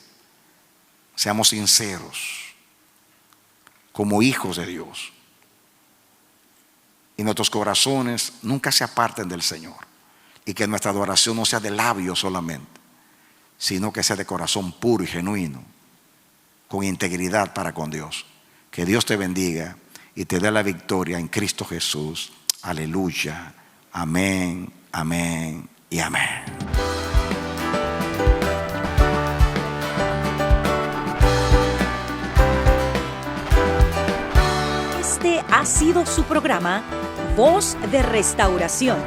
seamos sinceros como hijos de Dios y nuestros corazones nunca se aparten del Señor, y que nuestra adoración no sea de labios solamente, sino que sea de corazón puro y genuino, con integridad para con Dios. Que Dios te bendiga y te dé la victoria en Cristo Jesús. Aleluya. Amén, amén y amén. Este ha sido su programa Voz de Restauración.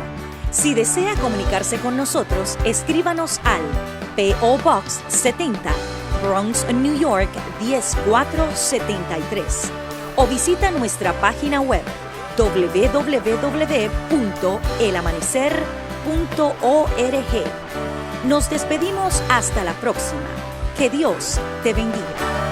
Si desea comunicarse con nosotros, escríbanos al P.O. Box 70, Bronx, New York 10473, o visita nuestra página web www.elamanecer.org. Nos despedimos hasta la próxima. Que Dios te bendiga.